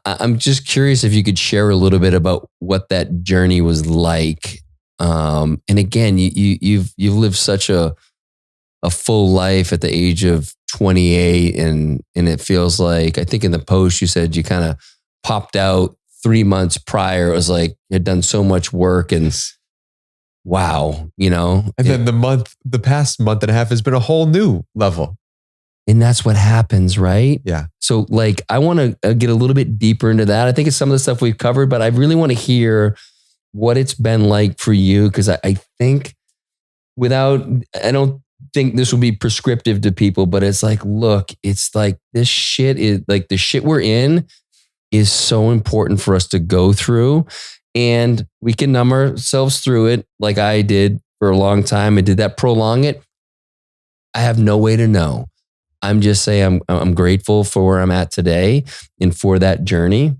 I'm just curious if you could share a little bit about what that journey was like. And again, you've lived such a full life at the age of 28, and it feels like, I think in the post you said you kind of popped out 3 months prior. It was like you had done so much work, and wow, And then the past month and a half has been a whole new level. And that's what happens, right? Yeah. So like, I want to get a little bit deeper into that. I think it's some of the stuff we've covered, but I really want to hear what it's been like for you. Cause I think I don't think this will be prescriptive to people, but it's like, look, it's like this shit is like the shit we're in is so important for us to go through, and we can numb ourselves through it. Like I did for a long time. And did that prolong it? I have no way to know. I'm just saying I'm grateful for where I'm at today and for that journey.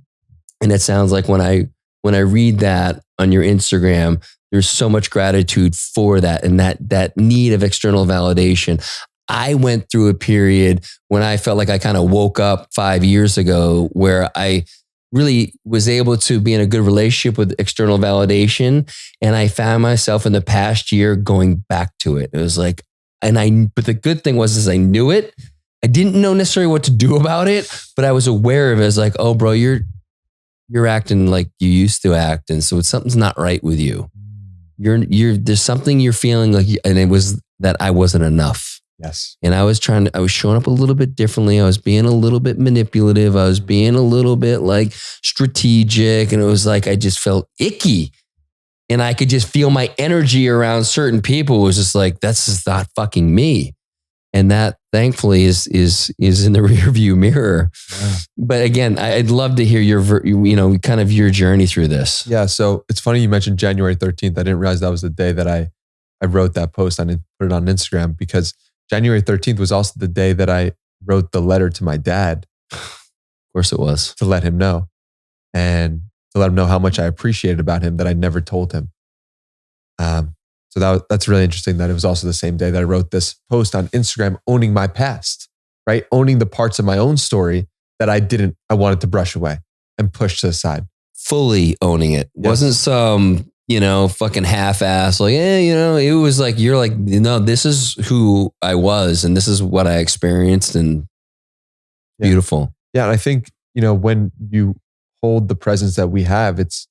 And it sounds like when I read that on your Instagram, there's so much gratitude for that and that need of external validation. I went through a period when I felt like I kind of woke up 5 years ago where I really was able to be in a good relationship with external validation. And I found myself in the past year going back to it. It was like, but the good thing was I knew it. I didn't know necessarily what to do about it, but I was aware of it. It's like, oh bro, you're acting like you used to act. And so something's not right with you. There's something you're feeling like, and it was that I wasn't enough. Yes. And I was showing up a little bit differently. I was being a little bit manipulative. I was being a little bit like strategic. And it was like, I just felt icky. And I could just feel my energy around certain people. It was just like, that's just not fucking me. And that thankfully is in the rear view mirror. Yeah. But again, I'd love to hear your, kind of your journey through this. Yeah. So it's funny you mentioned January 13th. I didn't realize that was the day that I wrote that post. I didn't put it on Instagram because January 13th was also the day that I wrote the letter to my dad. Of course it was. To let him know. And to let him know how much I appreciated about him that I never told him. So that's really interesting that it was also the same day that I wrote this post on Instagram owning my past, right? Owning the parts of my own story that I wanted to brush away and push to the side. Fully owning it. Yes. Wasn't some, fucking half-ass, like, it was like, you're like, this is who I was and this is what I experienced, and beautiful. Yeah. And I think, when you hold the presence that we have, it's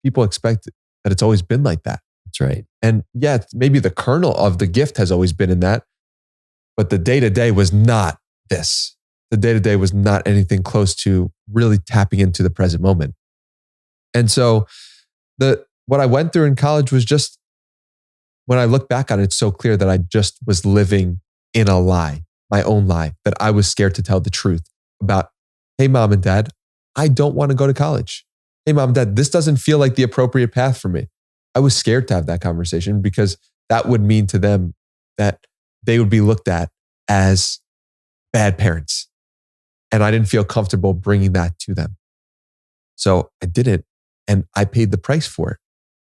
people expect that it's always been like that. That's right. And yeah, maybe the kernel of the gift has always been in that, but the day-to-day was not this. The day-to-day was not anything close to really tapping into the present moment. And so what I went through in college was just, when I look back on it, it's so clear that I just was living in a lie, my own lie, that I was scared to tell the truth about, hey, mom and dad, I don't want to go to college. Hey, mom and dad, this doesn't feel like the appropriate path for me. I was scared to have that conversation because that would mean to them that they would be looked at as bad parents. And I didn't feel comfortable bringing that to them. So I did it, and I paid the price for it.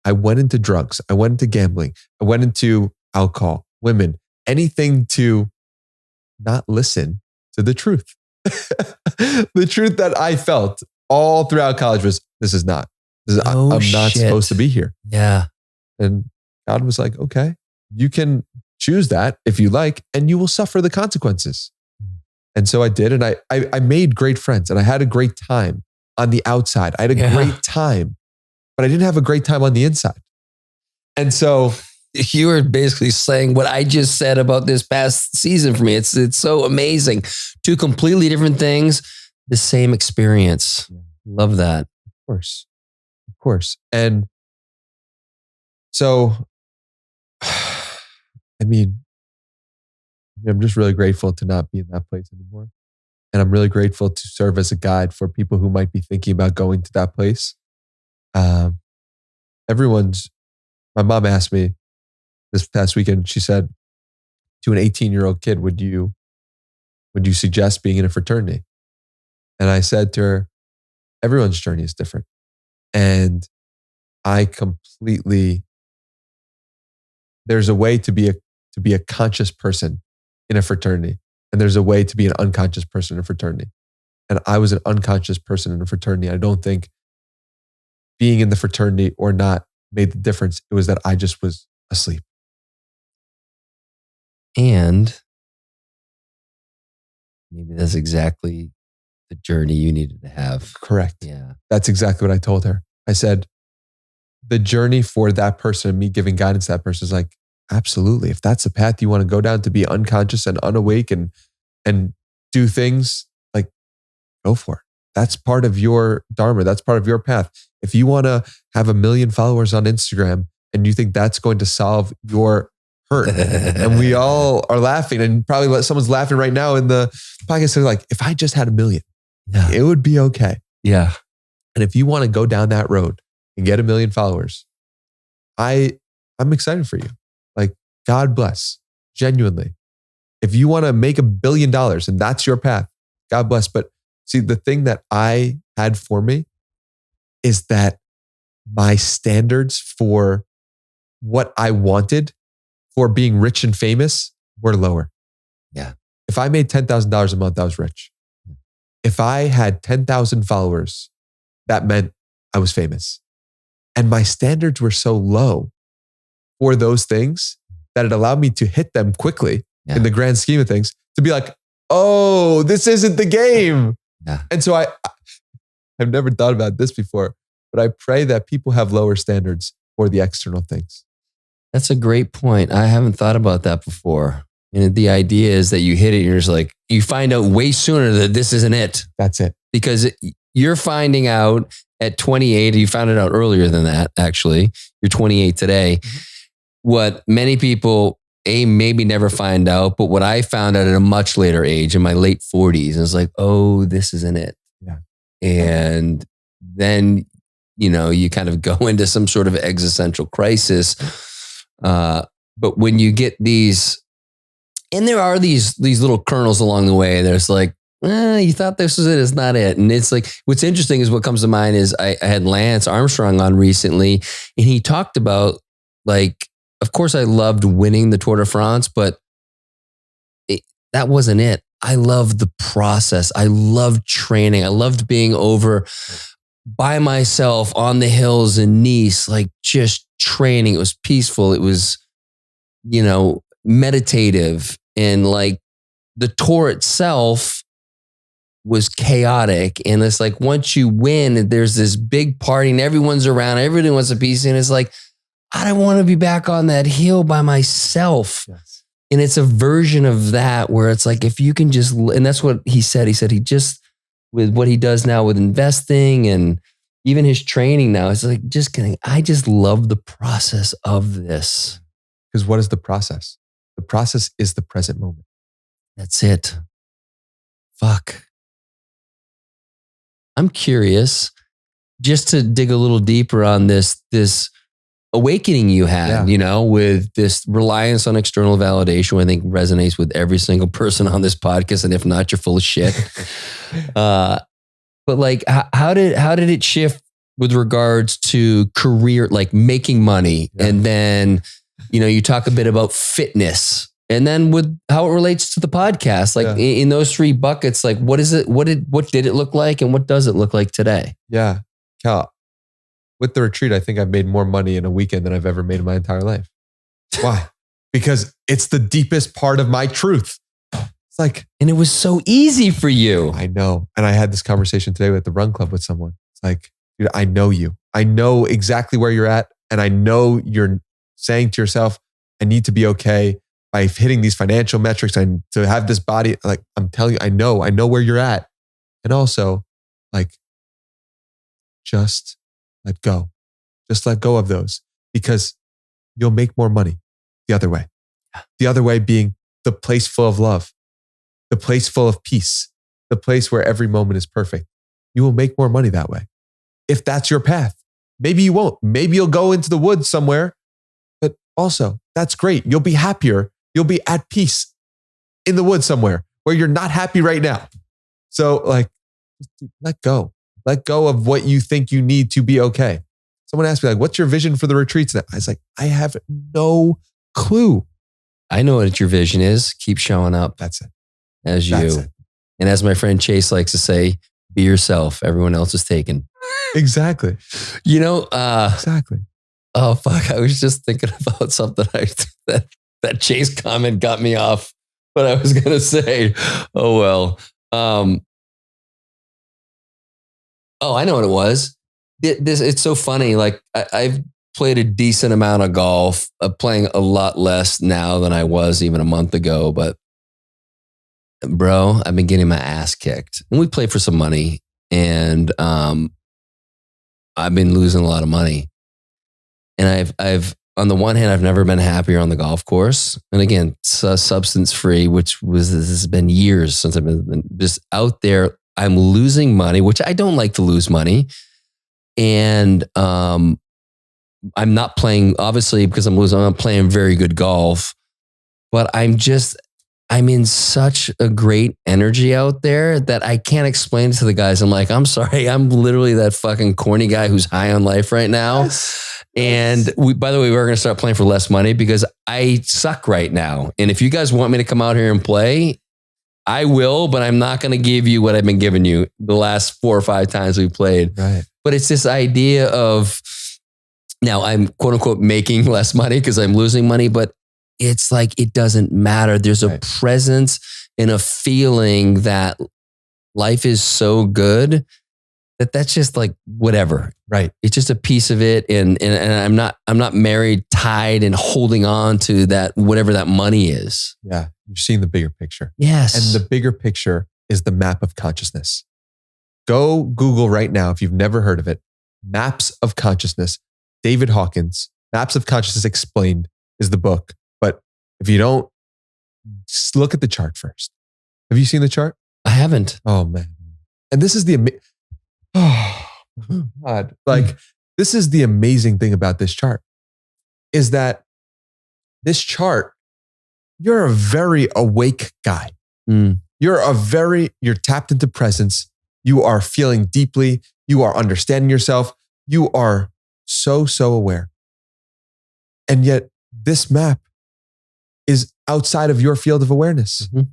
I went into drugs. I went into gambling. I went into alcohol, women, anything to not listen to the truth. The truth that I felt all throughout college was, I'm not supposed to be here. Yeah. And God was like, okay, you can choose that if you like, and you will suffer the consequences. And so I did. And I made great friends, and I had a great time on the outside. I had a great time, but I didn't have a great time on the inside. And so you were basically saying what I just said about this past season for me. It's so amazing. Two completely different things, the same experience. Yeah. Love that. Of course. And so I mean, I'm just really grateful to not be in that place anymore. And I'm really grateful to serve as a guide for people who might be thinking about going to that place. Um, my mom asked me this past weekend, she said, to an 18-year-old kid, would you suggest being in a fraternity? And I said to her, everyone's journey is different. And there's a way to be a conscious person in a fraternity. And there's a way to be an unconscious person in a fraternity. And I was an unconscious person in a fraternity. I don't think being in the fraternity or not made the difference. It was that I just was asleep. And maybe that's exactly the journey you needed to have. Correct. Yeah. That's exactly what I told her. I said, the journey for that person and me giving guidance to that person is like, absolutely. If that's the path you want to go down, to be unconscious and unawake and do things, like, go for it. That's part of your dharma. That's part of your path. If you want to have 1 million followers on Instagram and you think that's going to solve your hurt, and we all are laughing, and probably someone's laughing right now in the podcast, they're like, if I just had 1 million, it would be okay. Yeah. And if you want to go down that road and get 1 million followers, I'm excited for you. Like, God bless, genuinely. If you want to make $1 billion and that's your path, God bless. But see, the thing that I had for me is that my standards for what I wanted for being rich and famous were lower. Yeah. If I made $10,000 a month, I was rich. If I had 10,000 followers, that meant I was famous. And my standards were so low for those things that it allowed me to hit them quickly in the grand scheme of things, to be like, oh, this isn't the game. Yeah. And so I've never thought about this before, but I pray that people have lower standards for the external things. That's a great point. I haven't thought about that before. And the idea is that you hit it and you're just like, you find out way sooner that this isn't it. That's it. Because you're finding out at 28, you found it out earlier than that, actually. You're 28 today. Mm-hmm. What many people, maybe never find out, but what I found out at a much later age, in my late 40s, and it's like, oh, this isn't it. Yeah. And then, you kind of go into some sort of existential crisis. But when you get these, and there are these little kernels along the way, there's like, you thought this was it, it's not it. And it's like, what's interesting is what comes to mind is I had Lance Armstrong on recently, and he talked about, like, of course I loved winning the Tour de France, but that wasn't it. I loved the process. I loved training. I loved being over by myself on the hills in Nice, like just training. It was peaceful. It was, meditative. And like the tour itself was chaotic. And it's like, once you win, there's this big party and everyone's around, everybody wants a piece. And it's like, I don't want to be back on that hill by myself. Yes. And it's a version of that where it's like, if you can just, and that's what he said. He said he just, with what he does now with investing and even his training now, it's like, just kidding. I just love the process of this. Because what is the process? The process is the present moment. That's it. Fuck. I'm curious, just to dig a little deeper on this awakening you had, with this reliance on external validation, I think resonates with every single person on this podcast. And if not, you're full of shit. But like, how did it shift with regards to career, like making money? Yeah. And then, you talk a bit about fitness, and then with how it relates to the podcast, like in those 3 buckets, like what is it? What did it look like? And what does it look like today? Yeah. Cal, with the retreat, I think I've made more money in a weekend than I've ever made in my entire life. Why? Because it's the deepest part of my truth. It's like, and it was so easy for you. I know. And I had this conversation today at the Run Club with someone. It's like, dude, I know you. I know exactly where you're at. And I know you're saying to yourself, I need to be okay by hitting these financial metrics and to have this body. Like, I'm telling you, I know where you're at. And also, like, just let go. Just let go of those, because you'll make more money the other way. The other way being the place full of love, the place full of peace, the place where every moment is perfect. You will make more money that way. If that's your path, maybe you won't. Maybe you'll go into the woods somewhere, but also that's great. You'll be happier. You'll be at peace in the woods somewhere where you're not happy right now. So like, let go. Let go of what you think you need to be okay. Someone asked me like, what's your vision for the retreats? And I was like, I have no clue. I know what your vision is. Keep showing up. That's it. As you. That's it. And as my friend Chase likes to say, be yourself. Everyone else is taken. Exactly. Exactly. Oh, fuck. I was just thinking about something. That Chase comment got me off what I was going to say. Oh, well. I know what it was. It's so funny. Like I've played a decent amount of golf, playing a lot less now than I was even a month ago. But bro, I've been getting my ass kicked. And we play for some money. And I've been losing a lot of money. And I've on the one hand, I've never been happier on the golf course. And again, substance free, this has been years since I've been just out there. I'm losing money, which I don't like to lose money. And I'm not playing, obviously, because I'm not playing very good golf. But I'm in such a great energy out there that I can't explain it to the guys. I'm like, I'm sorry, I'm literally that fucking corny guy who's high on life right now. Yes. And by the way, we're going to start playing for less money because I suck right now. And if you guys want me to come out here and play, I will, but I'm not going to give you what I've been giving you the last 4 or 5 times we played. Right. But it's this idea of, now I'm quote unquote making less money because I'm losing money, but it's like, it doesn't matter. There's a presence and a feeling that life is so good that's just like whatever. Right. It's just a piece of it. And I'm not married, tied and holding on to that, whatever that money is. Yeah. You're seeing the bigger picture. Yes. And the bigger picture is the map of consciousness. Go Google right now, if you've never heard of it, Maps of Consciousness. David Hawkins, Maps of Consciousness Explained is the book. But if you don't, just look at the chart first. Have you seen the chart? I haven't. Oh, man. And this is God. Like, this is the amazing thing about this chart is that this chart, you're a very awake guy. Mm. You're tapped into presence. You are feeling deeply. You are understanding yourself. You are so aware. And yet this map is outside of your field of awareness. Mm-hmm.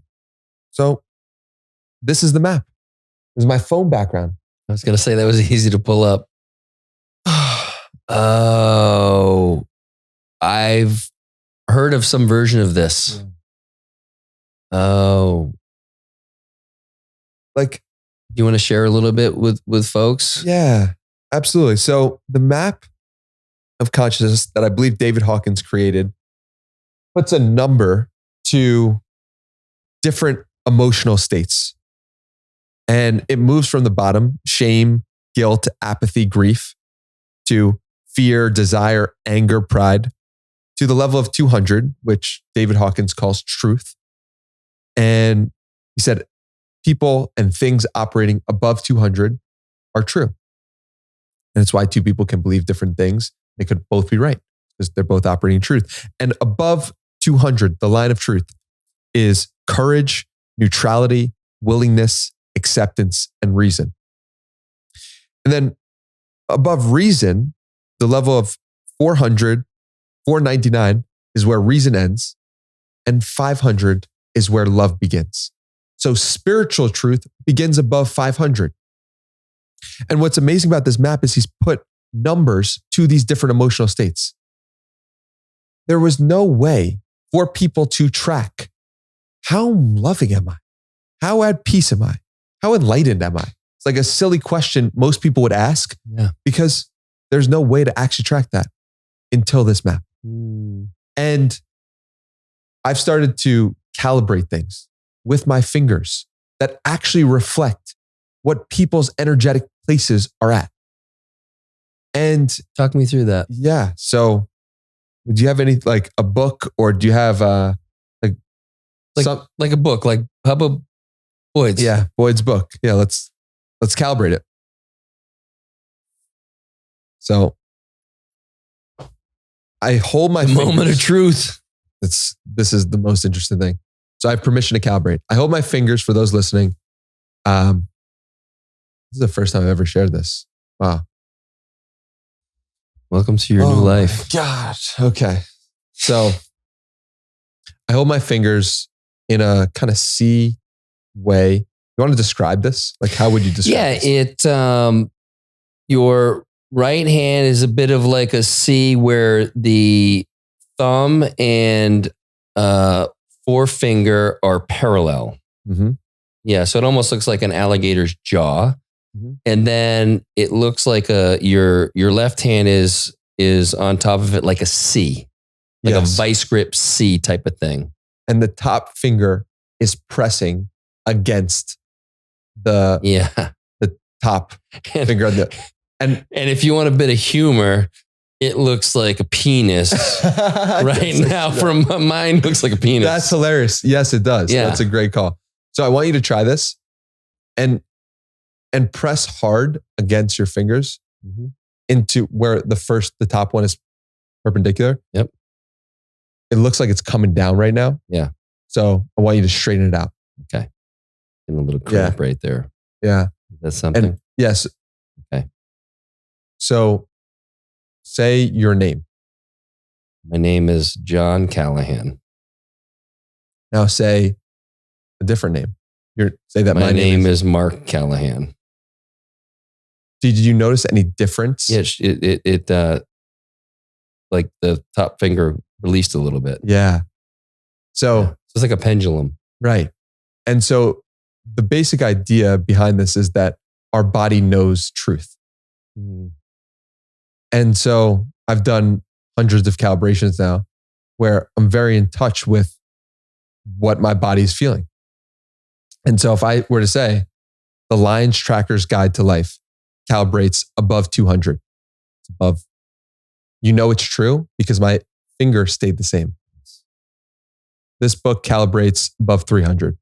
So this is the map. This is my phone background. I was going to say that was easy to pull up. Oh, I've heard of some version of this. Yeah. Oh. Like, do you want to share a little bit with folks? Yeah, absolutely. So the map of consciousness that I believe David Hawkins created puts a number to different emotional states. And it moves from the bottom, shame, guilt, apathy, grief, to fear, desire, anger, pride, to the level of 200, which David Hawkins calls truth. And he said, people and things operating above 200 are true. And it's why two people can believe different things. They could both be right because they're both operating truth. And above 200, the line of truth is courage, neutrality, willingness, acceptance, and reason. And then above reason, the level of 400, 499 is where reason ends, and 500 is where love begins. So spiritual truth begins above 500. And what's amazing about this map is he's put numbers to these different emotional states. There was no way for people to track how loving am I? How at peace am I? How enlightened am I? It's like a silly question most people would ask because there's no way to actually track that until this map. And I've started to calibrate things with my fingers that actually reflect what people's energetic places are at. And talk me through that. Yeah. So Do you have any, like a book, or do you have like a book, like Bubba Boyd's? Yeah, Boyd's book. Yeah, let's calibrate it. So I hold my moment of truth. This is the most interesting thing. So I have permission to calibrate. I hold my fingers for those listening. This is the first time I've ever shared this. Wow. Welcome to your new life. God. Okay. So I hold my fingers in a kind of C way. You want to describe this? Like, how would you describe this? Your right hand is a bit of like a C where the thumb and forefinger are parallel. Mm-hmm. Yeah. So it almost looks like an alligator's jaw. Mm-hmm. And then it looks like your left hand is on top of it like a C, like a vice grip C type of thing. And the top finger is pressing against the top finger. And if you want a bit of humor, it looks like a penis right now. From mine, looks like a penis. That's hilarious. Yes, it does. Yeah. That's a great call. So I want you to try this and press hard against your fingers into where the top one is perpendicular. Yep. It looks like it's coming down right now. Yeah. So I want you to straighten it out. Okay. And a little cramp right there. Yeah. That's something. And yes. Okay. So say your name. My name is John Callahan. Now say a different name. Say that my name is Mark Callahan. Did you notice any difference? Yeah, it like the top finger released a little bit. Yeah. So it's like a pendulum. Right. And so the basic idea behind this is that our body knows truth. Mm. And so I've done hundreds of calibrations now where I'm very in touch with what my body's feeling. And so if I were to say the Lion's Tracker's Guide to Life calibrates above 200, it's above, it's true because my finger stayed the same. This book calibrates above 300,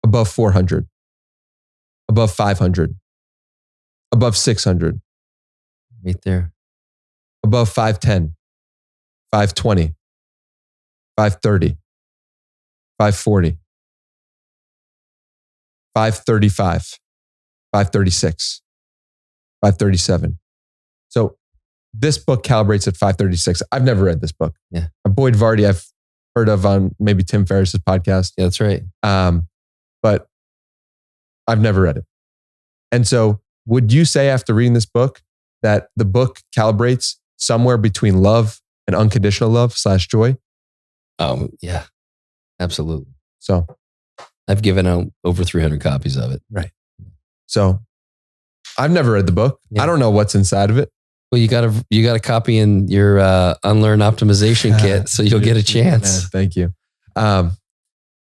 above 400, above 500, above 600. Right there. Above 510, 520, 530, 540, 535, 536, 537. So this book calibrates at 536. I've never read this book. Yeah. Boyd Vardy, I've heard of on maybe Tim Ferriss's podcast. Yeah, that's right. But I've never read it. And so would you say after reading this book that the book calibrates somewhere between love and unconditional love / joy? Yeah, absolutely. So I've given out over 300 copies of it. Right. So I've never read the book. Yeah. I don't know what's inside of it. Well, you got a copy in your Unlearn Optimization kit, so you'll get a chance. Yeah, thank you.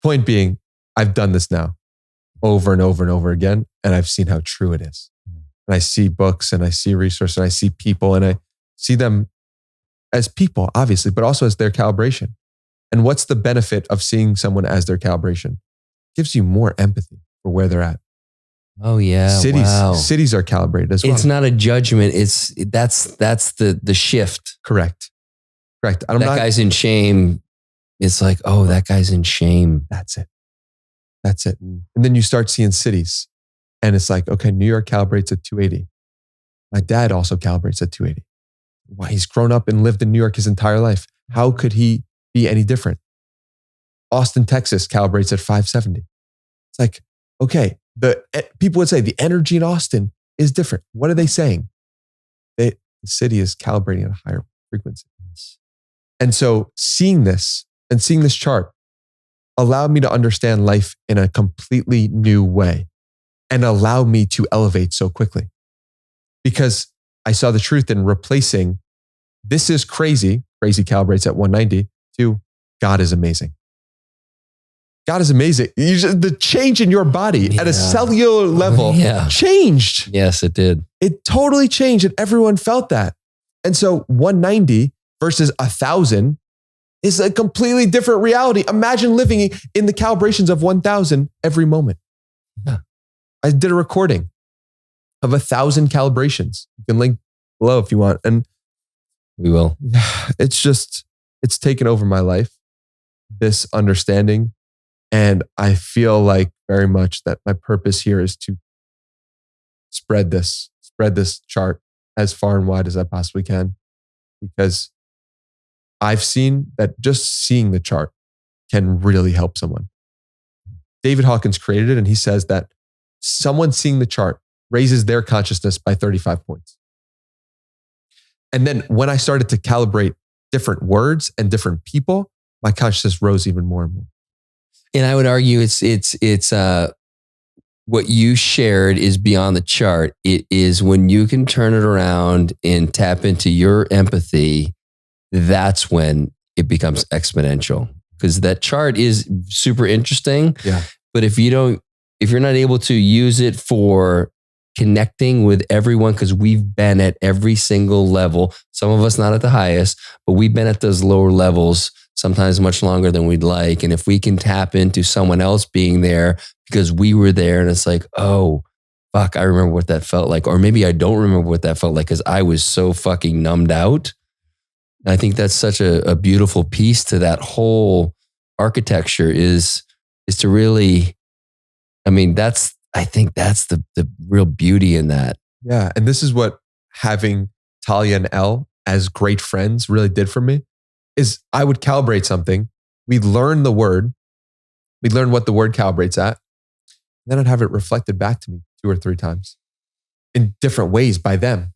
Point being, I've done this now over and over and over again, and I've seen how true it is. And I see books and I see resources and I see people and I see them as people, obviously, but also as their calibration. And what's the benefit of seeing someone as their calibration? It gives you more empathy for where they're at. Oh yeah. Cities are calibrated as well. It's not a judgment. That's the shift. Correct. That guy's in shame. It's like, oh, that guy's in shame. That's it. And then you start seeing cities. And it's like, okay, New York calibrates at 280. My dad also calibrates at 280. Why? He's grown up and lived in New York his entire life. How could he be any different? Austin, Texas calibrates at 570. It's like, okay, people would say the energy in Austin is different. What are they saying? The city is calibrating at a higher frequency. And so seeing this chart allowed me to understand life in a completely new way. And allowed me to elevate so quickly because I saw the truth in replacing this is crazy calibrates at 190 to God is amazing. God is amazing. The change in your body at a cellular level changed. Yes, it did. It totally changed and everyone felt that. And so 190 versus 1,000 is a completely different reality. Imagine living in the calibrations of 1,000 every moment. Yeah. I did a recording of 1,000 calibrations. You can link below if you want. And we will. It's taken over my life, this understanding. And I feel like very much that my purpose here is to spread this chart as far and wide as I possibly can, because I've seen that just seeing the chart can really help someone. David Hawkins created it, and he says that someone seeing the chart raises their consciousness by 35 points. And then when I started to calibrate different words and different people, my consciousness rose even more and more. And I would argue it's what you shared is beyond the chart. It is when you can turn it around and tap into your empathy, that's when it becomes exponential. Because that chart is super interesting. Yeah. But if you're not able to use it for connecting with everyone, because we've been at every single level, some of us not at the highest, but we've been at those lower levels sometimes much longer than we'd like. And if we can tap into someone else being there because we were there, and it's like, oh, fuck, I remember what that felt like. Or maybe I don't remember what that felt like because I was so fucking numbed out. And I think that's such a beautiful piece to that whole architecture is to really, I think that's the real beauty in that. Yeah. And this is what having Talia and Elle as great friends really did for me, is I would calibrate something. We'd learn the word. We'd learn what the word calibrates at. Then I'd have it reflected back to me 2 or 3 times in different ways by them.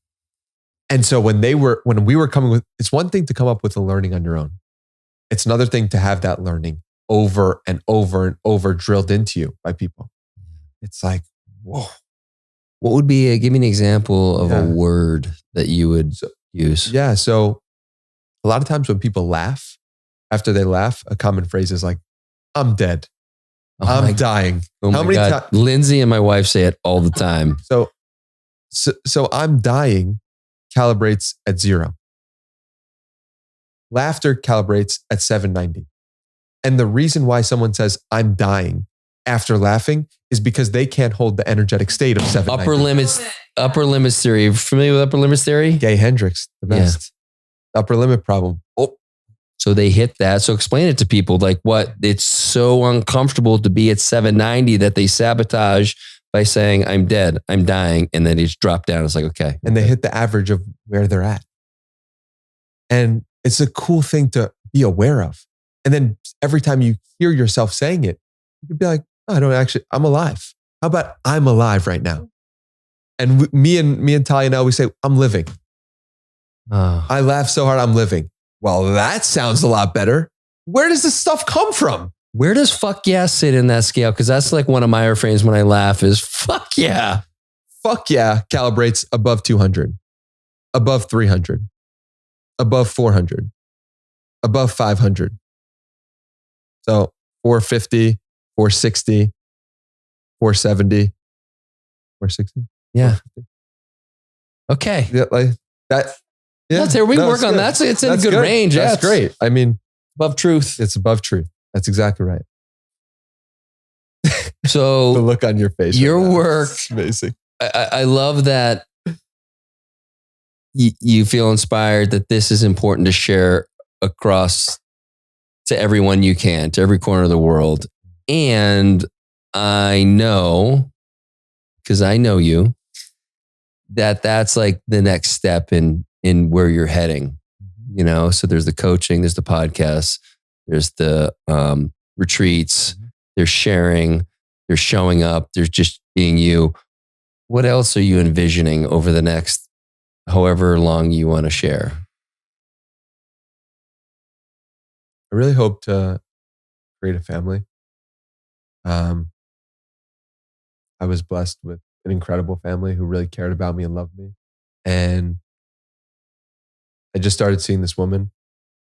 And so when we were coming with, it's one thing to come up with the learning on your own. It's another thing to have that learning over and over and over drilled into you by people. It's like, whoa. What would be, give me an example of a word that you would use? Yeah. So a lot of times when people laugh, after they laugh, a common phrase is like, I'm dead. I'm dying. Oh my God. Lindsay and my wife say it all the time. So I'm dying calibrates at 0. Laughter calibrates at 790. And the reason why someone says I'm dying after laughing is because they can't hold the energetic state of 790. Upper limits theory. Are you familiar with upper limits theory? Gay Hendricks, the best. Yeah. Upper limit problem. Oh. So they hit that. So explain it to people, like what it's so uncomfortable to be at 790 that they sabotage by saying I'm dead, I'm dying, and then they just drop down. It's like, okay. And they hit the average of where they're at. And it's a cool thing to be aware of. And then every time you hear yourself saying it, you could be like, oh, I'm alive. How about I'm alive right now? And me and Talia now, we say, I'm living. I laugh so hard, I'm living. Well, that sounds a lot better. Where does this stuff come from? Where does fuck yeah sit in that scale? Because that's like one of my refrains when I laugh is fuck yeah. Fuck yeah calibrates above 200, above 300, above 400, above 500. So 450, 460, 470, 460. Yeah. Okay. Yeah, like that. Yeah, that's there. We work on that. It's in a good range. That's great. I mean, above truth. It's above truth. That's exactly right. So the look on your face. Your work. It's amazing. I love that you feel inspired that this is important to share across to everyone you can, to every corner of the world. And I know, because I know you, that's like the next step in where you're heading, you know? So there's the coaching, there's the podcast, there's the retreats, there's sharing, there's showing up, there's just being you. What else are you envisioning over the next however long you want to share? I really hope to create a family. I was blessed with an incredible family who really cared about me and loved me. And I just started seeing this woman,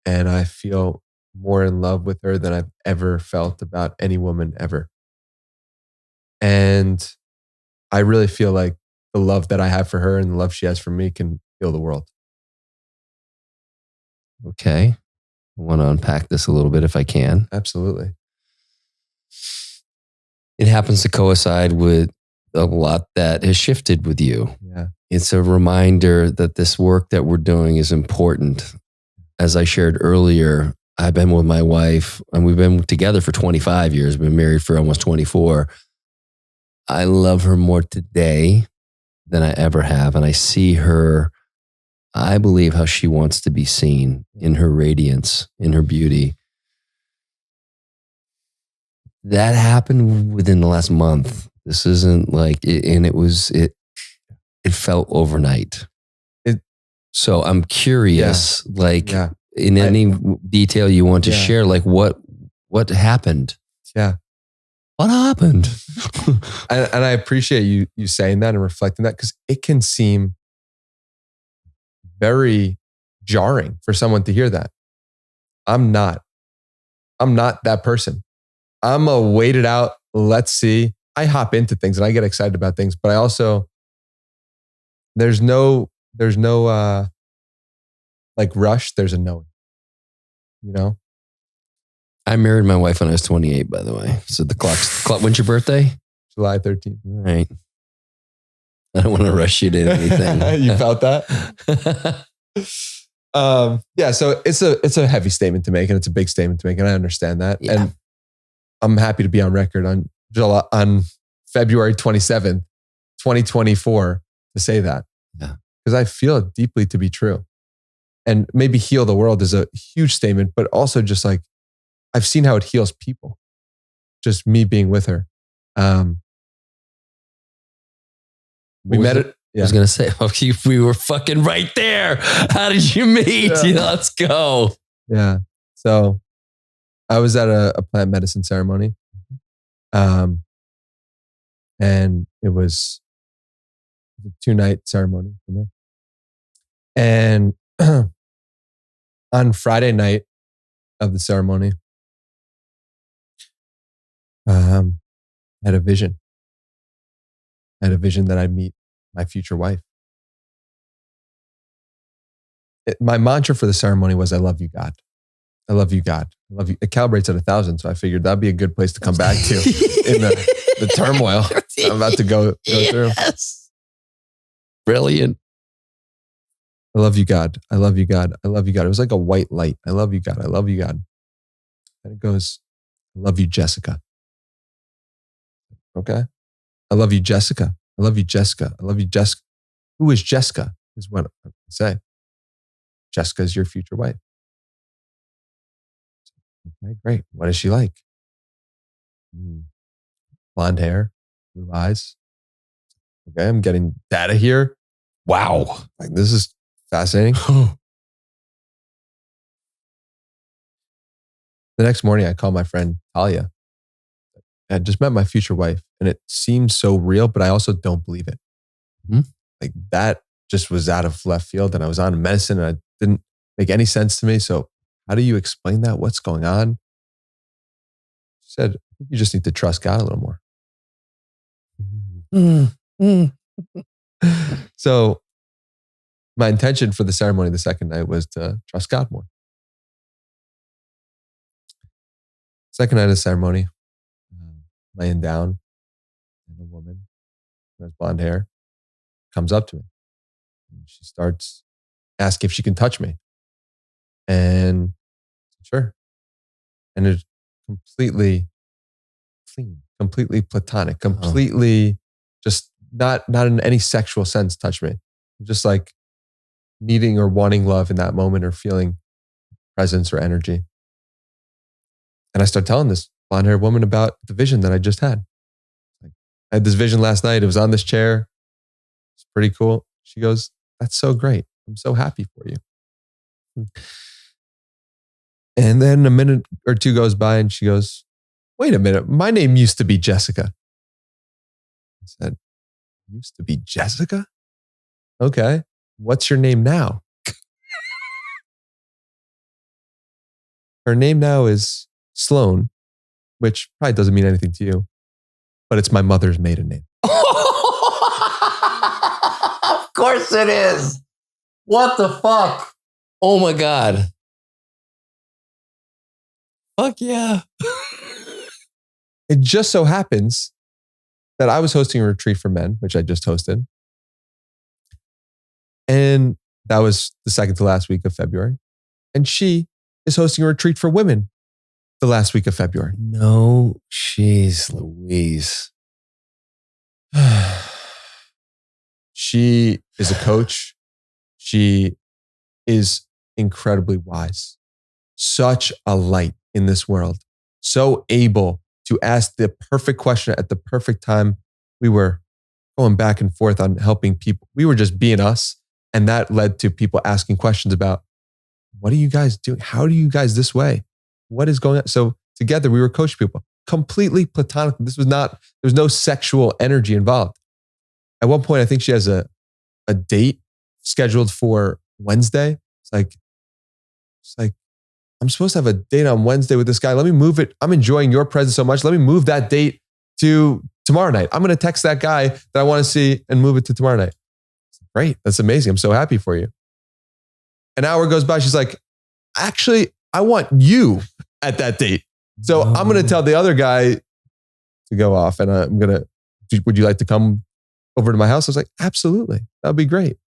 and I feel more in love with her than I've ever felt about any woman ever. And I really feel like the love that I have for her and the love she has for me can heal the world. Okay. I want to unpack this a little bit if I can. Absolutely. It happens to coincide with a lot that has shifted with you. Yeah. It's a reminder that this work that we're doing is important. As I shared earlier, I've been with my wife and we've been together for 25 years, been married for almost 24. I love her more today than I ever have. And I see her, I believe how she wants to be seen in her radiance, in her beauty. That happened within the last month. This isn't like, it felt overnight. So I'm curious, in any detail you want to share, like what happened? Yeah. What happened? And I appreciate you saying that and reflecting that, because it can seem very jarring for someone to hear that. I'm not that person. I'm a wait it out. Let's see. I hop into things and I get excited about things, but I also, there's no like rush. There's a knowing, I married my wife when I was 28, by the way. So the clock, when's your birthday? July 13th. All right. I don't want to rush you to anything. You felt that? Yeah. So it's a heavy statement to make, and it's a big statement to make, and I understand that. Yeah. And I'm happy to be on record on February 27th, 2024 to say that. Yeah. Because I feel it deeply to be true. And maybe heal the world is a huge statement, but also just like, I've seen how it heals people. Just me being with her. We met it. Yeah. I was going to say, we were fucking right there. How did you meet? Yeah. Let's go. Yeah. So I was at a plant medicine ceremony. And it was a 2-night ceremony for me. And on Friday night of the ceremony, I had a vision. I had a vision that I'd meet my future wife. My mantra for the ceremony was, I love you, God. I love you, God. I love you. It calibrates at 1,000. So I figured that'd be a good place to come back to in the turmoil I'm about to go through. Brilliant. I love you, God. I love you, God. I love you, God. It was like a white light. I love you, God. I love you, God. And it goes, I love you, Jessica. Okay. I love you, Jessica. I love you, Jessica. I love you, Jessica. Who is Jessica? Is what I say. Jessica is your future wife. Okay, great. What is she like? Blonde hair, blue eyes. Okay, I'm getting data here. Wow. Like, this is fascinating. The next morning, I called my friend Talia. I just met my future wife, and it seems so real, but I also don't believe it. Mm-hmm. Like, that just was out of left field, and I was on medicine, and it didn't make any sense to me. So how do you explain that? What's going on? She said, you just need to trust God a little more. So my intention for the ceremony the second night was to trust God more. Second night of the ceremony, laying down, and a woman who has blonde hair comes up to me. And she starts asking if she can touch me. And sure. And it's completely clean, completely platonic, completely just not in any sexual sense touch me. Just like needing or wanting love in that moment or feeling presence or energy. And I start telling this blonde haired woman about the vision that I just had. I had this vision last night. It was on this chair. It's pretty cool. She goes, that's so great. I'm so happy for you. And then a minute or two goes by and she goes, wait a minute. My name used to be Jessica. I said, used to be Jessica? Okay. What's your name now? Her name now is Sloan, which probably doesn't mean anything to you, but it's my mother's maiden name. Of course it is. What the fuck? Oh my God. Fuck yeah. It just so happens that I was hosting a retreat for men, which I just hosted. And that was the second to last week of February. And she is hosting a retreat for women the last week of February. No, jeez Louise. She is a coach. She is incredibly wise. Such a light in this world. So able to ask the perfect question at the perfect time. We were going back and forth on helping people. We were just being us. And that led to people asking questions about, what are you guys doing? How do you guys this way? What is going on? So together we were coaching people completely platonic. There's no sexual energy involved. At one point, I think she has a date scheduled for Wednesday. It's like, I'm supposed to have a date on Wednesday with this guy. Let me move it. I'm enjoying your presence so much. Let me move that date to tomorrow night. I'm going to text that guy that I want to see and move it to tomorrow night. Great. That's amazing. I'm so happy for you. An hour goes by. She's like, actually, I want you at that date. So I'm going to tell the other guy to go off and would you like to come over to my house? I was like, absolutely. That would be great.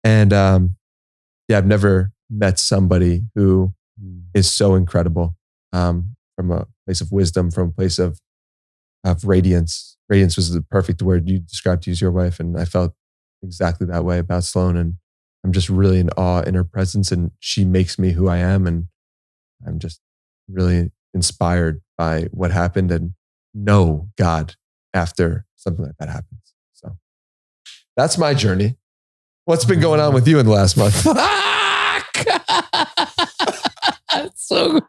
And I've never met somebody who is so incredible from a place of wisdom, from a place of radiance. Radiance was the perfect word you described to use your wife. And I felt exactly that way about Sloan. And I'm just really in awe in her presence, and she makes me who I am. And I'm just really inspired by what happened and know God after something like that happens. So that's my journey. What's been going on with you in the last month? so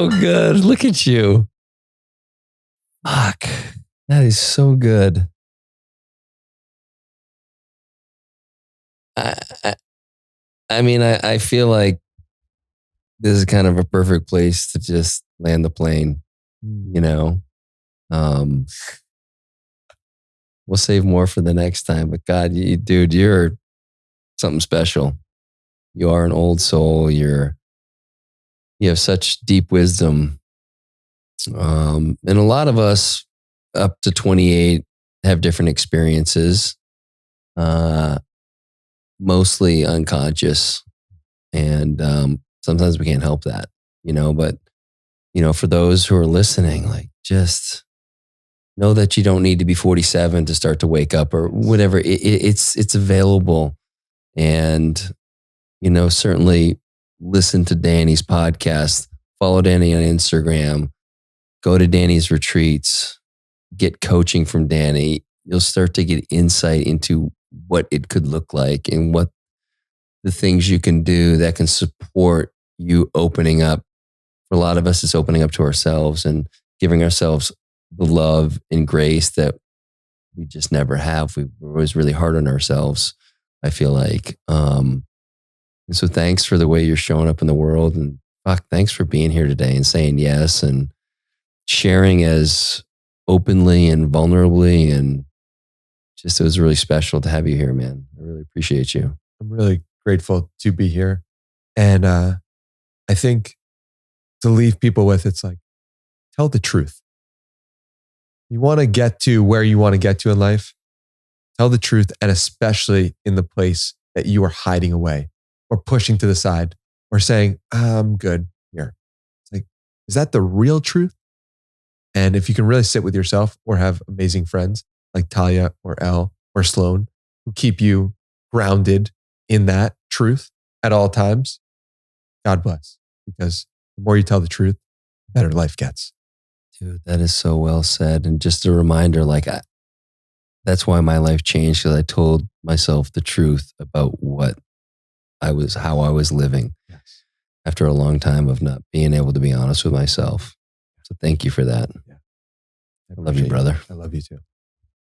good. Look at you. Fuck. That is so good. I mean, I feel like this is kind of a perfect place to just land the plane, you know? We'll save more for the next time, but God, dude, you're something special. You are an old soul. You have such deep wisdom. And a lot of us up to 28 have different experiences. Mostly unconscious. And sometimes we can't help that, but, for those who are listening, like, just know that you don't need to be 47 to start to wake up or whatever. It's available. And, certainly listen to Danny's podcast, follow Danny on Instagram, go to Danny's retreats, get coaching from Danny. You'll start to get insight into what it could look like and what the things you can do that can support you opening up. For a lot of us, it's opening up to ourselves and giving ourselves the love and grace that we just never have. We're always really hard on ourselves, I feel like. And so thanks for the way you're showing up in the world. And thanks for being here today and saying yes and sharing as openly and vulnerably. And just, it was really special to have you here, man. I really appreciate you. I'm really grateful to be here. And I think to leave people with, it's like, tell the truth. You want to get to where you want to get to in life, tell the truth, and especially in the place that you are hiding away or pushing to the side or saying, I'm good here. It's like, is that the real truth? And if you can really sit with yourself or have amazing friends like Talia or Elle or Sloan who keep you grounded in that truth at all times, God bless. Because the more you tell the truth, the better life gets. Dude, that is so well said. And just a reminder, that's why my life changed, because I told myself the truth about how I was living. Yes. After a long time of not being able to be honest with myself. So thank you for that. Yeah. I love you, brother. I love you too.